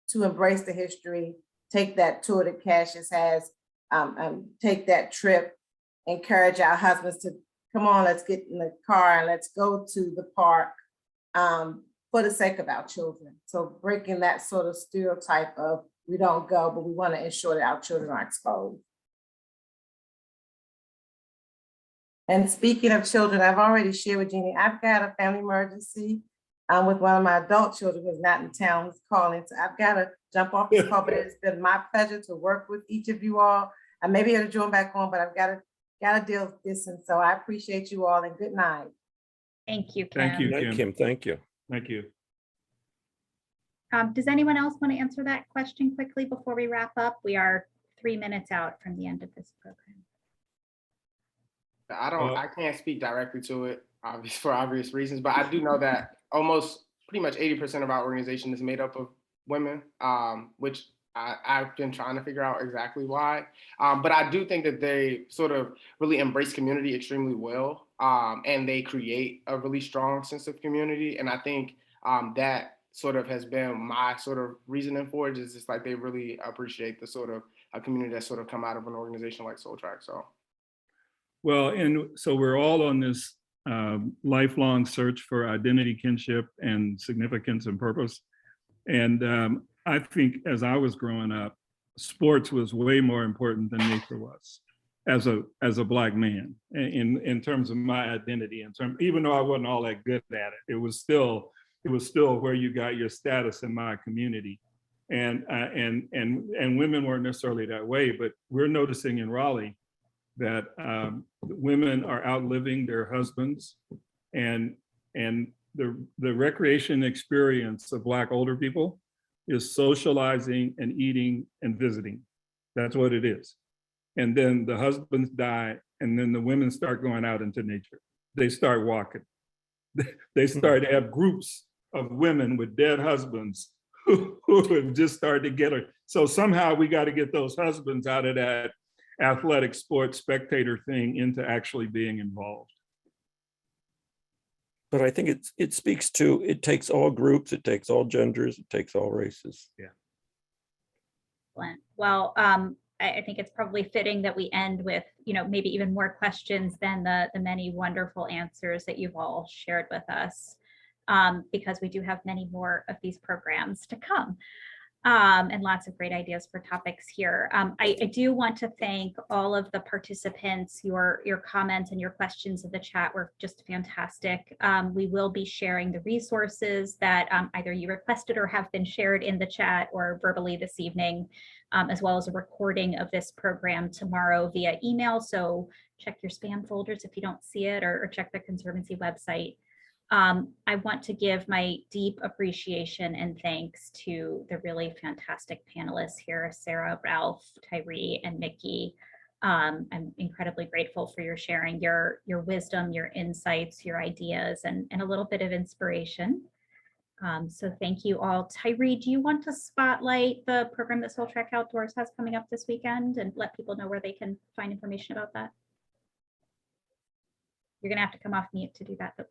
to embrace the history, take that tour that Cassius has, take that trip, encourage our husbands to come on, let's get in the car and let's go to the park for the sake of our children. So breaking that sort of stereotype of we don't go, but we want to ensure that our children are exposed. And speaking of children, I've already shared with Jeannie, I've got a family emergency with one of my adult children who's not in town, who's calling. So I've got to jump off this call, but it's been my pleasure to work with each of you all. I may be able to join back on, but I've got to deal with this. And so I appreciate you all and good night. Thank you, Kym. Thank you, Good night, Kym. Kym, thank you. Thank you. Does anyone else want to answer that question quickly before we wrap up? We are 3 minutes out from the end of this program. I can't speak directly to it, for obvious reasons, but I do know that pretty much 80% of our organization is made up of women, which I've been trying to figure out exactly why. But I do think that they sort of really embrace community extremely well, and they create a really strong sense of community. And I think that sort of has been my sort of reasoning for it, is just like they really appreciate the sort of a community that's sort of come out of an organization like Soul Trak. So. Well, and so we're all on this lifelong search for identity, kinship, and significance and purpose. And I think as I was growing up, sports was way more important than nature was. as a Black man in terms of my identity. Even though I wasn't all that good at it, it was still where you got your status in my community. And women weren't necessarily that way, but we're noticing in Raleigh that women are outliving their husbands, and the recreation experience of Black older people is socializing and eating and visiting. That's what it is. And then the husbands die, and then the women start going out into nature. They start walking. They start to have groups of women with dead husbands who have just started to get her. So somehow we got to get those husbands out of that athletic sports spectator thing into actually being involved. But I think it speaks to, it takes all groups, it takes all genders, it takes all races. Yeah. Excellent. Well, I think it's probably fitting that we end with, maybe even more questions than the many wonderful answers that you've all shared with us, because we do have many more of these programs to come. And lots of great ideas for topics here. I do want to thank all of the participants. Your comments and your questions in the chat were just fantastic. We will be sharing the resources that either you requested or have been shared in the chat or verbally this evening, as well as a recording of this program tomorrow via email. So check your spam folders if you don't see it, or check the Conservancy website. I want to give my deep appreciation and thanks to the really fantastic panelists here, Sarah, Ralph, Tyrhee, and Mickey. I'm incredibly grateful for your sharing your wisdom, your insights, your ideas, and a little bit of inspiration. So thank you all. Tyrhee, do you want to spotlight the program that Trak Outdoors has coming up this weekend and let people know where they can find information about that? You're gonna have to come off mute to do that, though.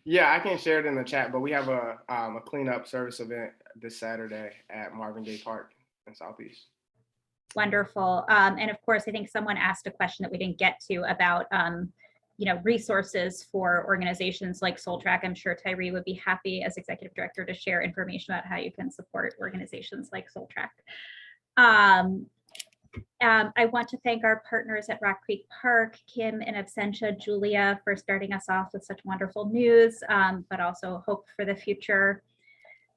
Yeah, I can share it in the chat, but we have a cleanup service event this Saturday at Marvin Gaye Park in Southeast. Wonderful. And of course, I think someone asked a question that we didn't get to about resources for organizations like Trak. I'm sure Tyrhee would be happy as executive director to share information about how you can support organizations like Trak. I want to thank our partners at Rock Creek Park, Kym and Absentia, Julia, for starting us off with such wonderful news, but also hope for the future.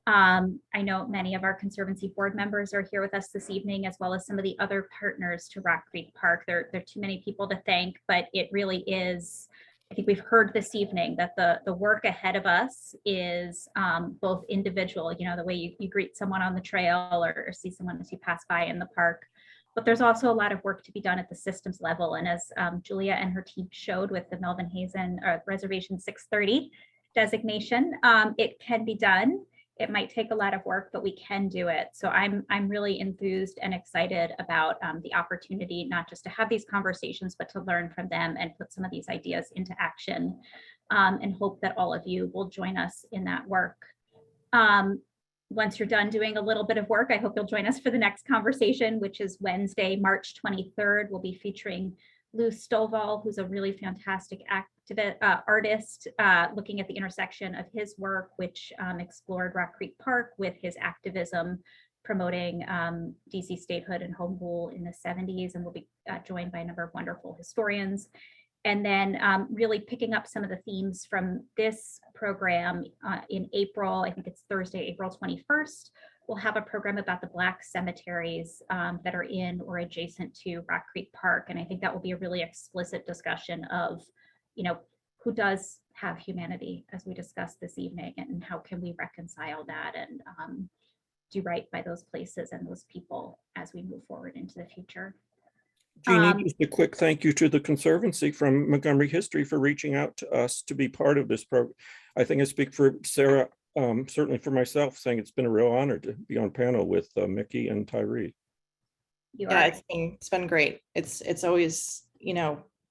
I know many of our Conservancy board members are here with us this evening, as well as some of the other partners to Rock Creek Park. There are too many people to thank, but it really is, I think we've heard this evening that the work ahead of us is both individual, the way you greet someone on the trail or see someone as you pass by in the park. But there's also a lot of work to be done at the systems level. And as Julia and her team showed with the Melvin Hazen Reservation 630 designation, it can be done. It might take a lot of work, but we can do it. So I'm really enthused and excited about the opportunity, not just to have these conversations, but to learn from them and put some of these ideas into action, and hope that all of you will join us in that work. Once you're done doing a little bit of work, I hope you'll join us for the next conversation, which is Wednesday, March 23rd. We'll be featuring Lou Stovall, who's a really fantastic artist, looking at the intersection of his work, which explored Rock Creek Park with his activism promoting DC statehood and home rule in the 70s, and we'll be joined by a number of wonderful historians. And then really picking up some of the themes from this program in April, I think it's Thursday, April 21st, we'll have a program about the Black cemeteries that are in or adjacent to Rock Creek Park. And I think that will be a really explicit discussion of, who does have humanity, as we discussed this evening, and how can we reconcile that and do right by those places and those people as we move forward into the future. Jeannie, just a quick thank you to the Conservancy from Montgomery History for reaching out to us to be part of this program. I think I speak for Sarah, certainly for myself, saying it's been a real honor to be on panel with Mickey and Tyrhee. Yeah, it's been great. It's always,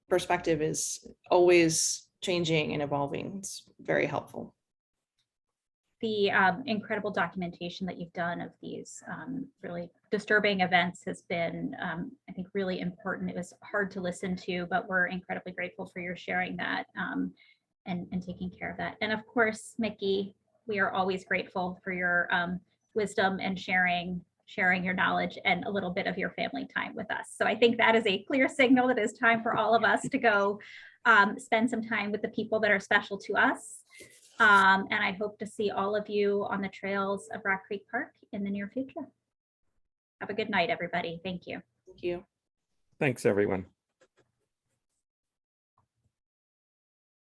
perspective is always changing and evolving. It's very helpful. The incredible documentation that you've done of these really disturbing events has been, I think, really important. It was hard to listen to, but we're incredibly grateful for your sharing that and taking care of that. And of course, Mickey, we are always grateful for your wisdom and sharing sharing your knowledge and a little bit of your family time with us. So I think that is a clear signal that it's time for all of us to go spend some time with the people that are special to us. And I hope to see all of you on the trails of Rock Creek Park in the near future. Have a good night, everybody. Thank you. Thank you. Thanks, everyone.